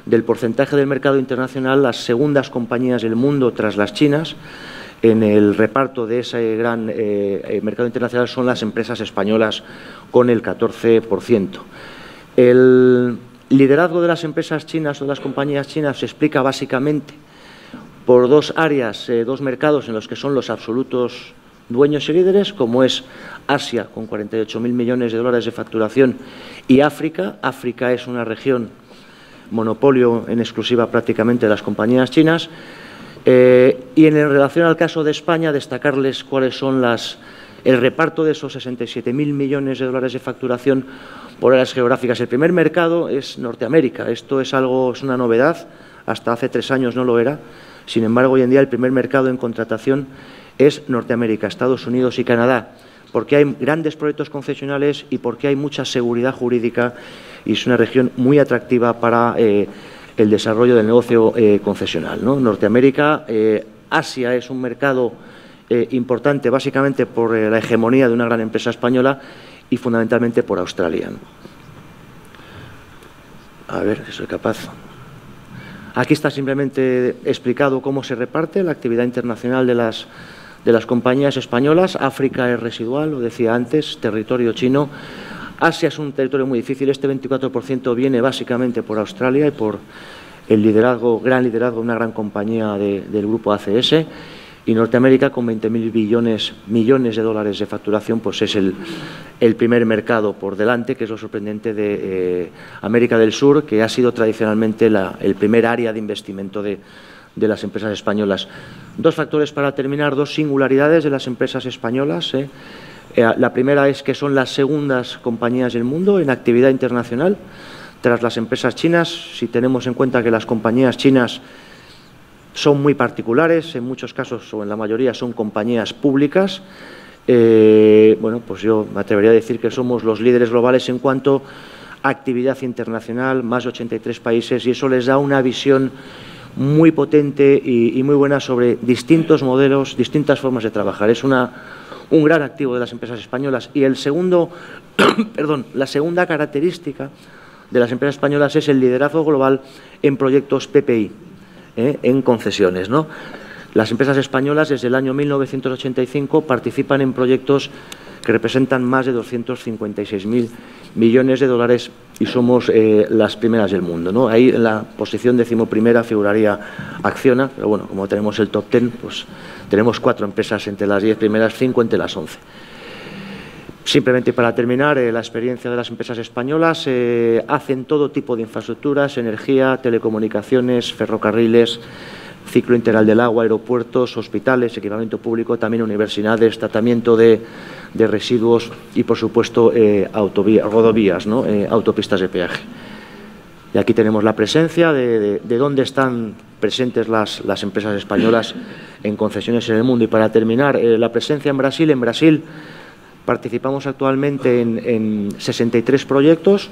Speaker 6: del porcentaje del mercado internacional, las segundas compañías del mundo, tras las chinas, en el reparto de ese gran mercado internacional, son las empresas españolas, con el 14%. El liderazgo de las empresas chinas o de las compañías chinas se explica básicamente por dos áreas, dos mercados en los que son los absolutos dueños y líderes, como es Asia, con 48.000 millones de dólares de facturación, y África. África es una región monopolio en exclusiva prácticamente de las compañías chinas. Y en relación al caso de España, destacarles cuáles son el reparto de esos 67.000 millones de dólares de facturación por áreas geográficas. El primer mercado es Norteamérica. Esto es una novedad. Hasta hace 3 años no lo era. Sin embargo, hoy en día el primer mercado en contratación es Norteamérica, Estados Unidos y Canadá, porque hay grandes proyectos concesionales y porque hay mucha seguridad jurídica, y es una región muy atractiva para el desarrollo del negocio concesional, ¿no? Norteamérica. Asia es un mercado importante, básicamente por la hegemonía de una gran empresa española, y fundamentalmente por Australia, ¿no? A ver si soy capaz. Aquí está simplemente explicado cómo se reparte la actividad internacional de las compañías españolas. África es residual, lo decía antes, territorio chino. Asia es un territorio muy difícil. Este 24% viene básicamente por Australia y por el gran liderazgo de una gran compañía del grupo ACS. Y Norteamérica, con 20.000 millones de dólares de facturación, pues es el primer mercado por delante, que es lo sorprendente de América del Sur, que ha sido tradicionalmente el primer área de investimento de de las empresas españolas. Dos factores para terminar, dos singularidades de las empresas españolas. La primera es que son las segundas compañías del mundo en actividad internacional, tras las empresas chinas. Si tenemos en cuenta que las compañías chinas son muy particulares, en muchos casos o en la mayoría son compañías públicas, bueno, pues yo me atrevería a decir que somos los líderes globales en cuanto a actividad internacional, más de 83 países, y eso les da una visión muy potente y muy buena sobre distintos modelos, distintas formas de trabajar. Es un gran activo de las empresas españolas. Y el segundo, la segunda característica de las empresas españolas es el liderazgo global en proyectos PPI, en concesiones, ¿no? Las empresas españolas desde el año 1985 participan en proyectos que representan más de 256.000 millones de dólares y somos las primeras del mundo, ¿no? Ahí en la posición 11ª figuraría Acciona, pero bueno, como tenemos el top 10, pues tenemos 4 empresas entre las 10 primeras, 5 entre las 11. Simplemente para terminar, la experiencia de las empresas españolas hacen todo tipo de infraestructuras, energía, telecomunicaciones, ferrocarriles, ciclo integral del agua, aeropuertos, hospitales, equipamiento público, también universidades, tratamiento de residuos y, por supuesto, rodovías, ¿no? Autopistas de peaje. Y aquí tenemos la presencia de dónde están presentes las empresas españolas en concesiones en el mundo. Y para terminar, la presencia en Brasil. En Brasil participamos actualmente en 63 proyectos,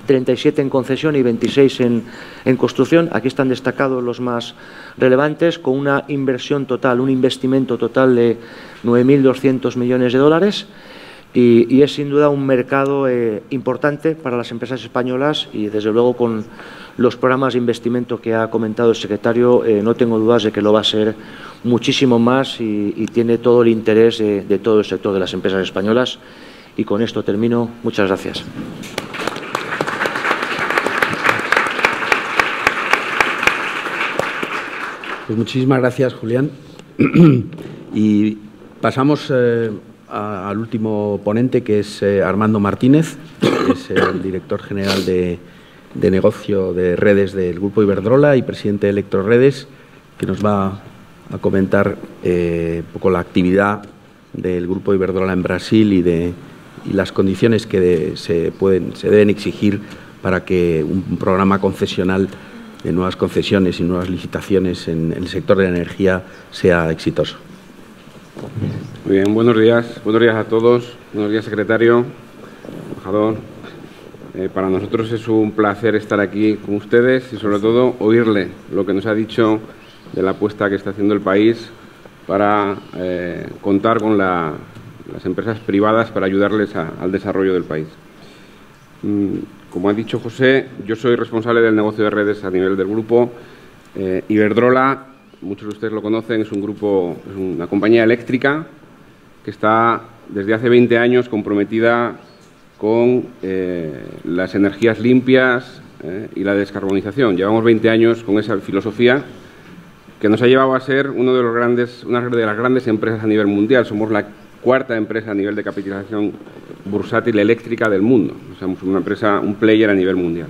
Speaker 6: 37 en concesión y 26 en construcción. Aquí están destacados los más relevantes, con una inversión total, un investimento total de 9.200 millones de dólares. Y es sin duda un mercado importante para las empresas españolas y, desde luego, con los programas de investimento que ha comentado el secretario, no tengo dudas de que lo va a ser muchísimo más y tiene todo el interés de todo el sector de las empresas españolas. Y con esto termino. Muchas gracias.
Speaker 1: Pues muchísimas gracias, Julián. Y pasamos al último ponente, que es Armando Martínez, que es el director general de negocio de redes del Grupo Iberdrola y presidente de Electroredes, que nos va a comentar un poco la actividad del Grupo Iberdrola en Brasil y las condiciones que se deben exigir para que un programa concesional de nuevas concesiones y nuevas licitaciones en el sector de la energía sea exitoso.
Speaker 7: Muy bien, buenos días a todos, buenos días, secretario, embajador. Para nosotros es un placer estar aquí con ustedes y, sobre todo, oírle lo que nos ha dicho de la apuesta que está haciendo el país para contar con las empresas privadas para ayudarles al desarrollo del país. Como ha dicho José, yo soy responsable del negocio de redes a nivel del grupo. Iberdrola, muchos de ustedes lo conocen, es una compañía eléctrica que está desde hace 20 años comprometida con las energías limpias y la descarbonización. Llevamos 20 años con esa filosofía que nos ha llevado a ser una de las grandes empresas a nivel mundial. Somos la 4ª empresa a nivel de capitalización bursátil eléctrica del mundo. Somos una empresa, un player a nivel mundial.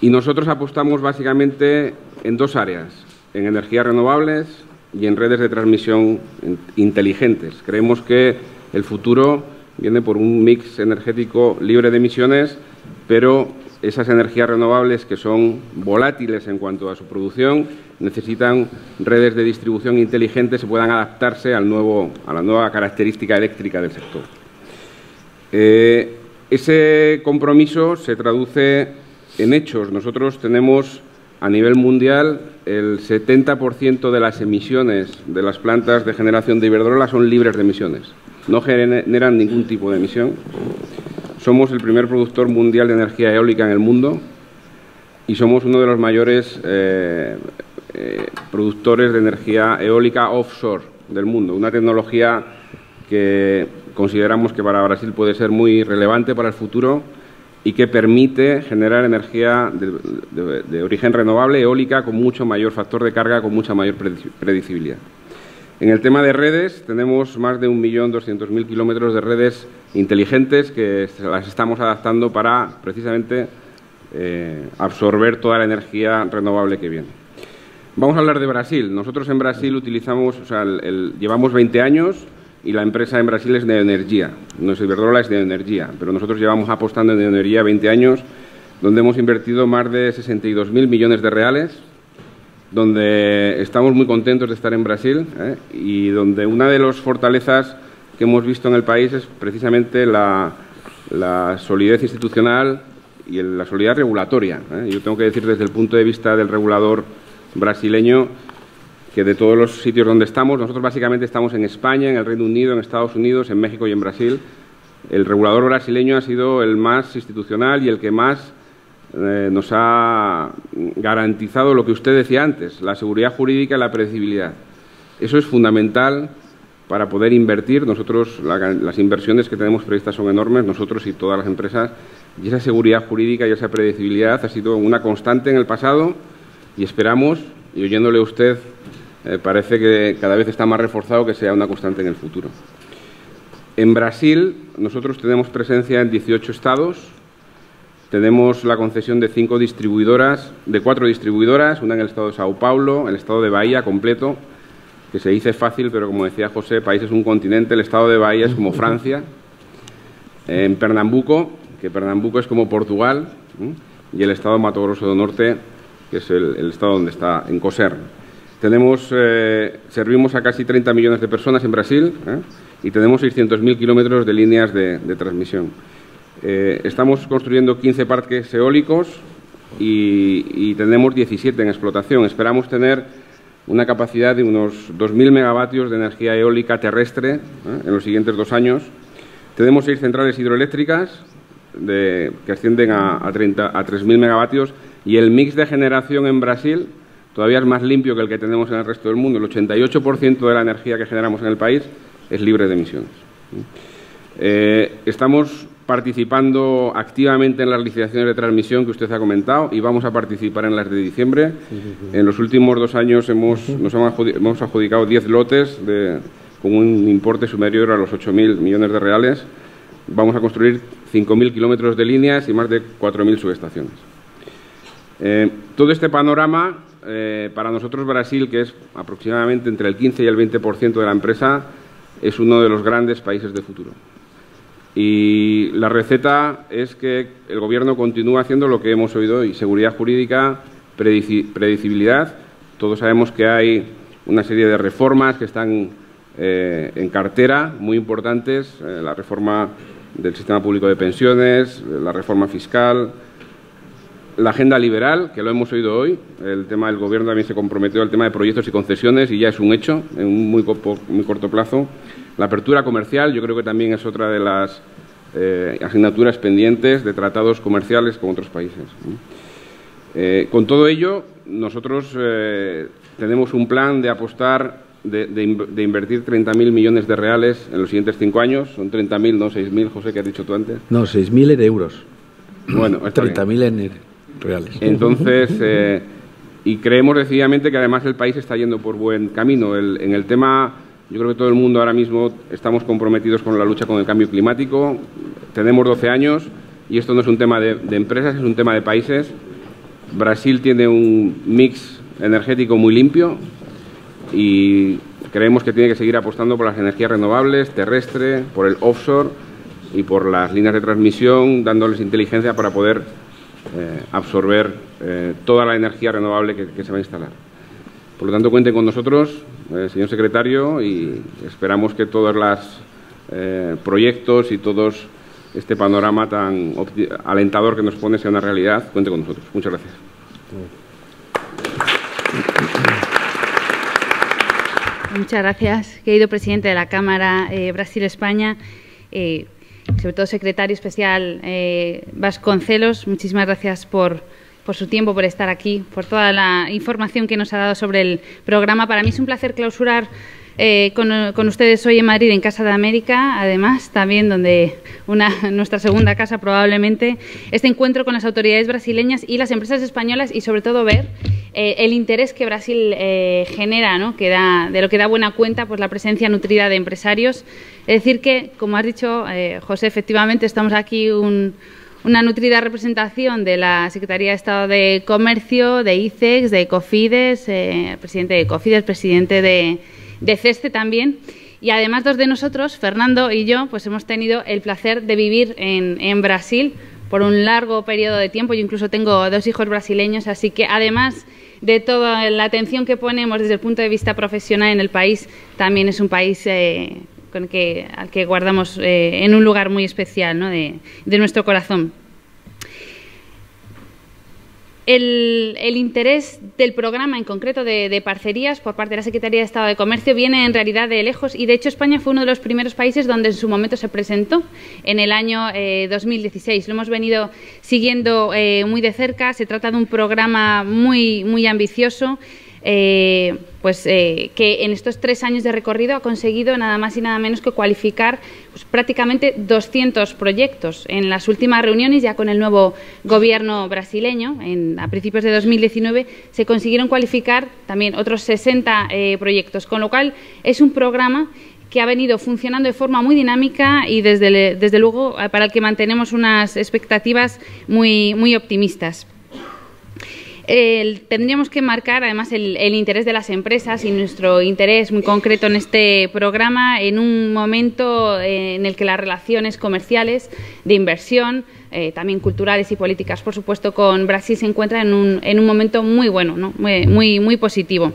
Speaker 7: Y nosotros apostamos básicamente en 2 áreas, en energías renovables y en redes de transmisión inteligentes. Creemos que el futuro viene por un mix energético libre de emisiones, pero esas energías renovables, que son volátiles en cuanto a su producción, necesitan redes de distribución inteligentes que puedan adaptarse a la nueva característica eléctrica del sector. Ese compromiso se traduce en hechos. Nosotros tenemos a nivel mundial el 70% de las emisiones de las plantas de generación de Iberdrola son libres de emisiones. No generan ningún tipo de emisión. Somos el primer productor mundial de energía eólica en el mundo y somos uno de los mayores productores de energía eólica offshore del mundo. Una tecnología que consideramos que para Brasil puede ser muy relevante para el futuro y que permite generar energía de origen renovable, eólica, con mucho mayor factor de carga, con mucha mayor predecibilidad. En el tema de redes, tenemos más de 1.200.000 kilómetros de redes inteligentes que las estamos adaptando para, precisamente, absorber toda la energía renovable que viene. Vamos a hablar de Brasil. Nosotros en Brasil utilizamos, llevamos 20 años y la empresa en Brasil es Neoenergia. No es Iberdrola, es Neoenergia. Pero nosotros llevamos apostando en Neoenergia 20 años, donde hemos invertido más de 62.000 millones de reales, donde estamos muy contentos de estar en Brasil y donde una de las fortalezas que hemos visto en el país es precisamente la solidez institucional y la solidez regulatoria. Yo tengo que decir desde el punto de vista del regulador brasileño que de todos los sitios donde estamos, nosotros básicamente estamos en España, en el Reino Unido, en Estados Unidos, en México y en Brasil. El regulador brasileño ha sido el más institucional y el que más nos ha garantizado lo que usted decía antes, la seguridad jurídica y la predecibilidad. Eso es fundamental para poder invertir. Nosotros, las inversiones que tenemos previstas son enormes, nosotros y todas las empresas, y esa seguridad jurídica y esa predecibilidad ha sido una constante en el pasado y esperamos, y oyéndole a usted, parece que cada vez está más reforzado que sea una constante en el futuro. En Brasil, nosotros tenemos presencia en 18 estados, tenemos la concesión de 4 distribuidoras, una en el estado de Sao Paulo, el estado de Bahía completo, que se dice fácil, pero como decía José, país es un continente, el estado de Bahía es como Francia, en Pernambuco, que Pernambuco es como Portugal, y el estado de Mato Grosso do Norte, que es el estado donde está, en Coser. Servimos a casi 30 millones de personas en Brasil y tenemos 600.000 kilómetros de líneas de transmisión. Estamos construyendo 15 parques eólicos y tenemos 17 en explotación. Esperamos tener una capacidad de unos 2.000 megavatios de energía eólica terrestre en los siguientes 2 años. Tenemos 6 centrales hidroeléctricas que ascienden a 3.000 megavatios y el mix de generación en Brasil todavía es más limpio que el que tenemos en el resto del mundo. El 88% de la energía que generamos en el país es libre de emisiones. Estamos participando activamente en las licitaciones de transmisión que usted ha comentado y vamos a participar en las de diciembre. En los últimos 2 años nos hemos adjudicado 10 lotes con un importe superior a los 8.000 millones de reales. Vamos a construir 5.000 kilómetros de líneas y más de 4.000 subestaciones. Todo este panorama, para nosotros Brasil, que es aproximadamente entre el 15 y el 20% de la empresa, es uno de los grandes países de futuro. Y la receta es que el Gobierno continúa haciendo lo que hemos oído hoy: seguridad jurídica, predecibilidad. Todos sabemos que hay una serie de reformas que están en cartera, muy importantes: la reforma del sistema público de pensiones, la reforma fiscal, la agenda liberal, que lo hemos oído hoy. El tema del Gobierno también se comprometió al tema de proyectos y concesiones y ya es un hecho en un muy corto plazo. La apertura comercial, yo creo que también es otra de las asignaturas pendientes de tratados comerciales con otros países. Con todo ello, nosotros tenemos un plan de apostar, de invertir 30.000 millones de reales en los siguientes 5 años. Son 30.000, no 6.000, José, que has dicho tú antes.
Speaker 8: No, 6.000 en euros.
Speaker 7: Bueno,
Speaker 8: 30.000 en reales.
Speaker 7: Entonces, y creemos decididamente que además el país está yendo por buen camino. En el tema, yo creo que todo el mundo ahora mismo estamos comprometidos con la lucha con el cambio climático. Tenemos 12 años y esto no es un tema de empresas, es un tema de países. Brasil tiene un mix energético muy limpio y creemos que tiene que seguir apostando por las energías renovables, terrestre, por el offshore y por las líneas de transmisión, dándoles inteligencia para poder absorber toda la energía renovable que se va a instalar. Por lo tanto, cuenten con nosotros, señor secretario, y esperamos que todos los proyectos y todos este panorama tan alentador que nos pone sea una realidad. Cuente con nosotros. Muchas gracias.
Speaker 9: Muchas gracias, querido presidente de la Cámara Brasil-España, sobre todo secretario especial Vasconcelos. Muchísimas gracias por su tiempo, por estar aquí, por toda la información que nos ha dado sobre el programa. Para mí es un placer clausurar con ustedes hoy en Madrid, en Casa de América, además, también donde nuestra segunda casa probablemente, este encuentro con las autoridades brasileñas y las empresas españolas y sobre todo ver el interés que Brasil genera, ¿no? De lo que da buena cuenta, pues la presencia nutrida de empresarios. Es decir que, como has dicho, José, efectivamente estamos aquí un una nutrida representación de la Secretaría de Estado de Comercio, de ICEX, de Cofides, presidente de Cofides, presidente de CESTE también. Y además dos de nosotros, Fernando y yo, pues hemos tenido el placer de vivir en Brasil por un largo periodo de tiempo. Yo incluso tengo 2 hijos brasileños, así que además de toda la atención que ponemos desde el punto de vista profesional en el país, también es un país al que guardamos en un lugar muy especial, ¿no?, de nuestro corazón. El interés del programa en concreto de parcerías por parte de la Secretaría de Estado de Comercio viene en realidad de lejos y de hecho España fue uno de los primeros países donde en su momento se presentó en el año 2016. Lo hemos venido siguiendo muy de cerca. Se trata de un programa muy ambicioso. Que en estos 3 años de recorrido ha conseguido nada más y nada menos que cualificar pues, prácticamente 200 proyectos. En las últimas reuniones, ya con el nuevo gobierno brasileño, a principios de 2019, se consiguieron cualificar también otros 60 proyectos, con lo cual es un programa que ha venido funcionando de forma muy dinámica y desde luego para el que mantenemos unas expectativas muy optimistas. Tendríamos que marcar además el interés de las empresas y nuestro interés muy concreto en este programa en un momento en el que las relaciones comerciales, de inversión, también culturales y políticas, por supuesto, con Brasil se encuentran en un momento muy bueno, ¿no?, muy positivo.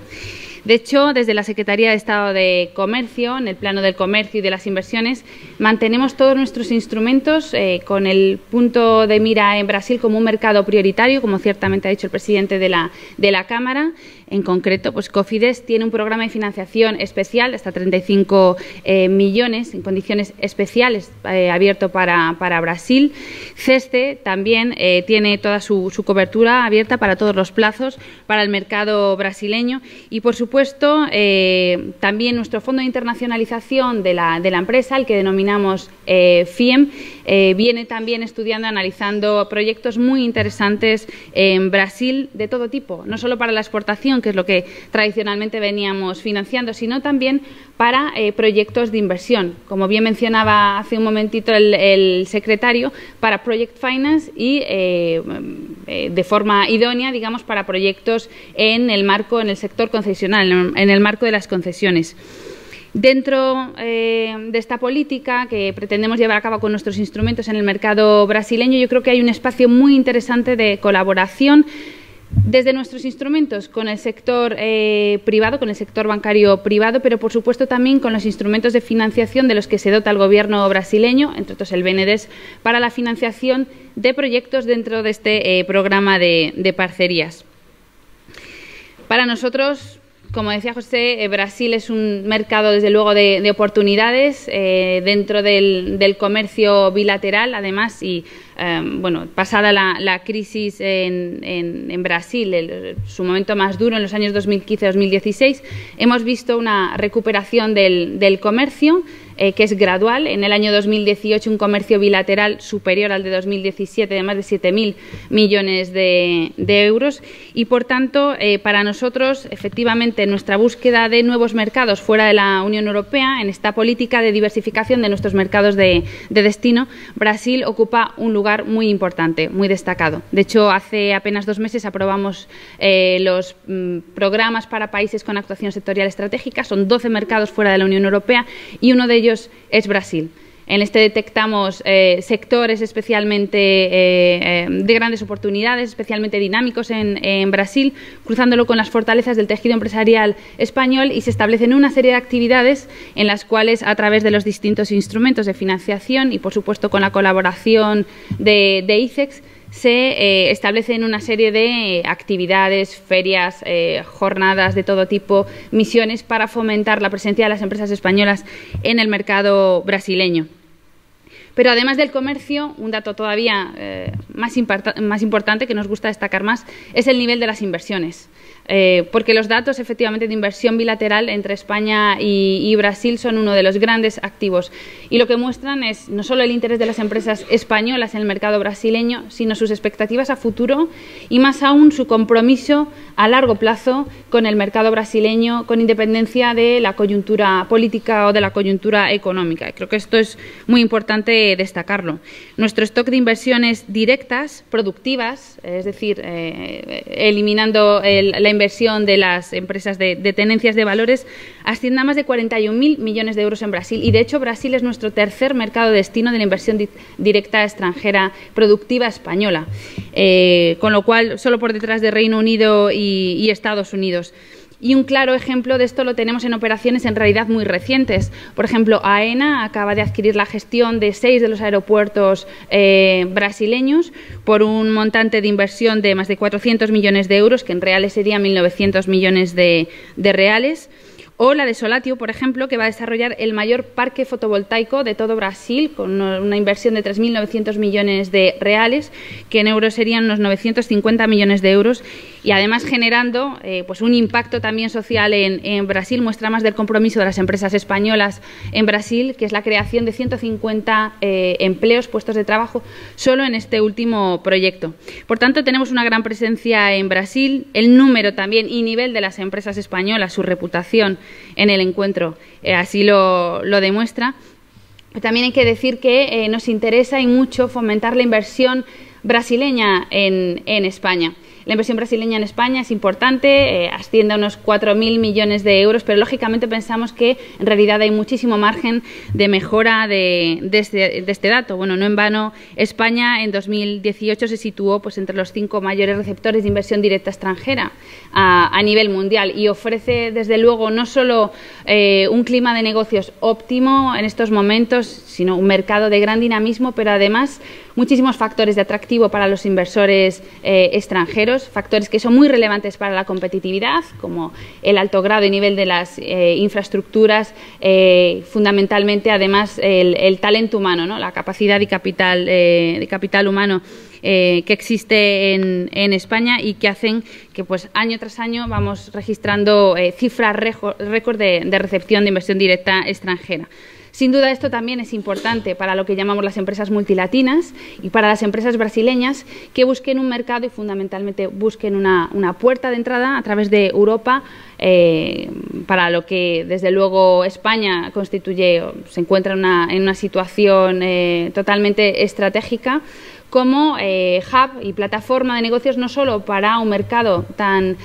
Speaker 9: De hecho, desde la Secretaría de Estado de Comercio, en el plano del comercio y de las inversiones, mantenemos todos nuestros instrumentos con el punto de mira en Brasil como un mercado prioritario, como ciertamente ha dicho el presidente de la Cámara. En concreto, pues Cofides tiene un programa de financiación especial de hasta 35 millones en condiciones especiales abierto para Brasil. CESTE también tiene toda su cobertura abierta para todos los plazos para el mercado brasileño y, por supuesto, también nuestro fondo de internacionalización de la empresa, el que denominamos FIEM, viene también estudiando, analizando proyectos muy interesantes en Brasil de todo tipo, no solo para la exportación, que es lo que tradicionalmente veníamos financiando, sino también para proyectos de inversión. Como bien mencionaba hace un momentito el secretario, para Project Finance y de forma idónea, digamos, para proyectos en el sector concesional, en el marco de las concesiones. Dentro de esta política que pretendemos llevar a cabo con nuestros instrumentos en el mercado brasileño, yo creo que hay un espacio muy interesante de colaboración desde nuestros instrumentos con el sector privado, con el sector bancario privado, pero por supuesto también con los instrumentos de financiación de los que se dota el gobierno brasileño, entre otros el BNDES, para la financiación de proyectos dentro de este programa de parcerías. Para nosotros, como decía José, Brasil es un mercado, desde luego, de oportunidades dentro del comercio bilateral, además, y pasada la crisis en Brasil, su momento más duro en los años 2015-2016, hemos visto una recuperación del comercio, que es gradual. En el año 2018 un comercio bilateral superior al de 2017 de más de 7.000 millones de euros y, por tanto, para nosotros, efectivamente, nuestra búsqueda de nuevos mercados fuera de la Unión Europea, en esta política de diversificación de nuestros mercados de destino, Brasil ocupa un lugar muy importante, muy destacado. De hecho, hace apenas 2 meses aprobamos los programas para países con actuación sectorial estratégica. Son 12 mercados fuera de la Unión Europea y uno de ellos es Brasil. En este detectamos sectores especialmente de grandes oportunidades, especialmente dinámicos en Brasil, cruzándolo con las fortalezas del tejido empresarial español, y se establecen una serie de actividades en las cuales, a través de los distintos instrumentos de financiación y, por supuesto, con la colaboración de ICEX, se establecen una serie de actividades, ferias, jornadas de todo tipo, misiones para fomentar la presencia de las empresas españolas en el mercado brasileño. Pero además del comercio, un dato todavía más importante que nos gusta destacar más es el nivel de las inversiones. porque los datos efectivamente de inversión bilateral entre España y Brasil son uno de los grandes activos y lo que muestran es no solo el interés de las empresas españolas en el mercado brasileño, sino sus expectativas a futuro y más aún su compromiso a largo plazo con el mercado brasileño, con independencia de la coyuntura política o de la coyuntura económica. Creo que esto es muy importante destacarlo. Nuestro stock de inversiones directas, productivas, es decir, eliminando la inversión de las empresas de tenencias de valores, asciende a más de 41.000 millones de euros en Brasil y, de hecho, Brasil es nuestro tercer mercado destino de la inversión directa extranjera productiva española, con lo cual solo por detrás de Reino Unido y Estados Unidos. Y un claro ejemplo de esto lo tenemos en operaciones en realidad muy recientes. Por ejemplo, AENA acaba de adquirir la gestión de 6 de los aeropuertos brasileños por un montante de inversión de más de 400 millones de euros, que en reales serían 1.900 millones de reales. O la de Solatio, por ejemplo, que va a desarrollar el mayor parque fotovoltaico de todo Brasil, con una inversión de 3.900 millones de reales, que en euros serían unos 950 millones de euros, y además generando pues un impacto también social en Brasil. Muestra más del compromiso de las empresas españolas en Brasil, que es la creación de 150 empleos, puestos de trabajo, solo en este último proyecto. Por tanto, tenemos una gran presencia en Brasil, el número también y nivel de las empresas españolas, su reputación en el encuentro así lo demuestra. Pero también hay que decir que nos interesa y mucho fomentar la inversión brasileña en España. La inversión brasileña en España es importante, asciende a unos 4.000 millones de euros, pero lógicamente pensamos que en realidad hay muchísimo margen de mejora de este dato. Bueno, no en vano, España en 2018 se situó pues entre los 5 mayores receptores de inversión directa extranjera a nivel mundial y ofrece desde luego no solo un clima de negocios óptimo en estos momentos, sino un mercado de gran dinamismo, pero además muchísimos factores de atractivo para los inversores extranjeros, factores que son muy relevantes para la competitividad, como el alto grado y nivel de las infraestructuras, fundamentalmente además el talento humano, ¿no? La capacidad y capital humano que existe en España y que hacen que pues año tras año vamos registrando cifras récord de recepción de inversión directa extranjera. Sin duda esto también es importante para lo que llamamos las empresas multilatinas y para las empresas brasileñas que busquen un mercado y fundamentalmente busquen una puerta de entrada a través de Europa, para lo que desde luego España se encuentra en una situación totalmente estratégica como hub y plataforma de negocios, no solo para un mercado tan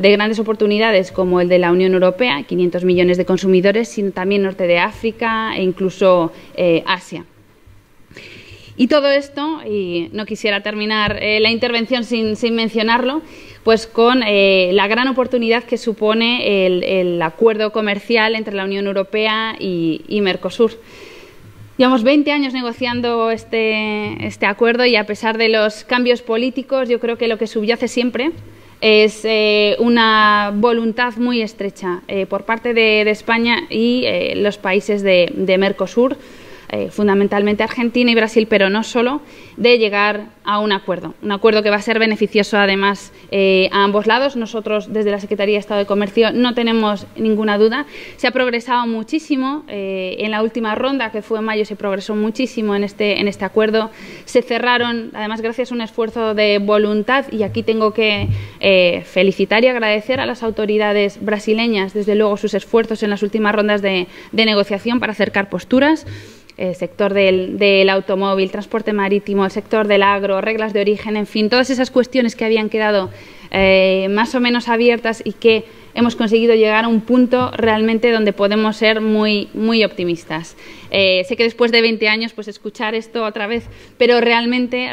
Speaker 9: de grandes oportunidades como el de la Unión Europea, 500 millones de consumidores, sino también norte de África e incluso Asia. Y todo esto, y no quisiera terminar la intervención sin mencionarlo, pues con la gran oportunidad que supone el acuerdo comercial entre la Unión Europea y Mercosur. Llevamos 20 años negociando este acuerdo y a pesar de los cambios políticos, yo creo que lo que subyace siempre es una voluntad muy estrecha por parte de España y los países de Mercosur, fundamentalmente Argentina y Brasil, pero no solo, de llegar a un acuerdo que va a ser beneficioso además a ambos lados. Nosotros desde la Secretaría de Estado de Comercio no tenemos ninguna duda. Se ha progresado muchísimo en la última ronda, que fue en mayo, se progresó muchísimo en este acuerdo. Se cerraron, además gracias a un esfuerzo de voluntad, y aquí tengo que felicitar y agradecer a las autoridades brasileñas, desde luego, sus esfuerzos en las últimas rondas de negociación para acercar posturas. Sector del automóvil, transporte marítimo, el sector del agro, reglas de origen, en fin, todas esas cuestiones que habían quedado más o menos abiertas y que hemos conseguido llegar a un punto realmente donde podemos ser muy, muy optimistas. Sé que después de 20 años, pues escuchar esto otra vez, pero realmente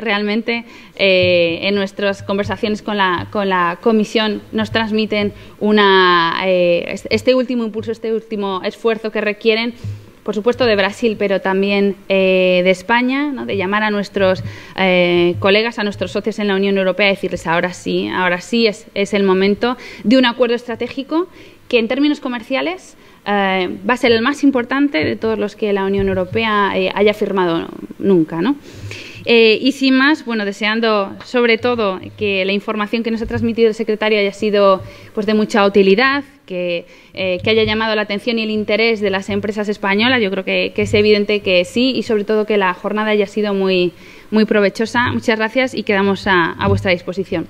Speaker 9: en nuestras conversaciones con la Comisión nos transmiten este último impulso, este último esfuerzo que requieren, por supuesto, de Brasil, pero también de España, ¿no? De llamar a nuestros colegas, a nuestros socios en la Unión Europea y decirles ahora sí es el momento de un acuerdo estratégico que en términos comerciales va a ser el más importante de todos los que la Unión Europea haya firmado nunca, ¿no? Y sin más, bueno, deseando sobre todo que la información que nos ha transmitido el secretario haya sido pues de mucha utilidad, que haya llamado la atención y el interés de las empresas españolas. Yo creo que es evidente que sí, y sobre todo que la jornada haya sido muy provechosa. Muchas gracias y quedamos a vuestra disposición.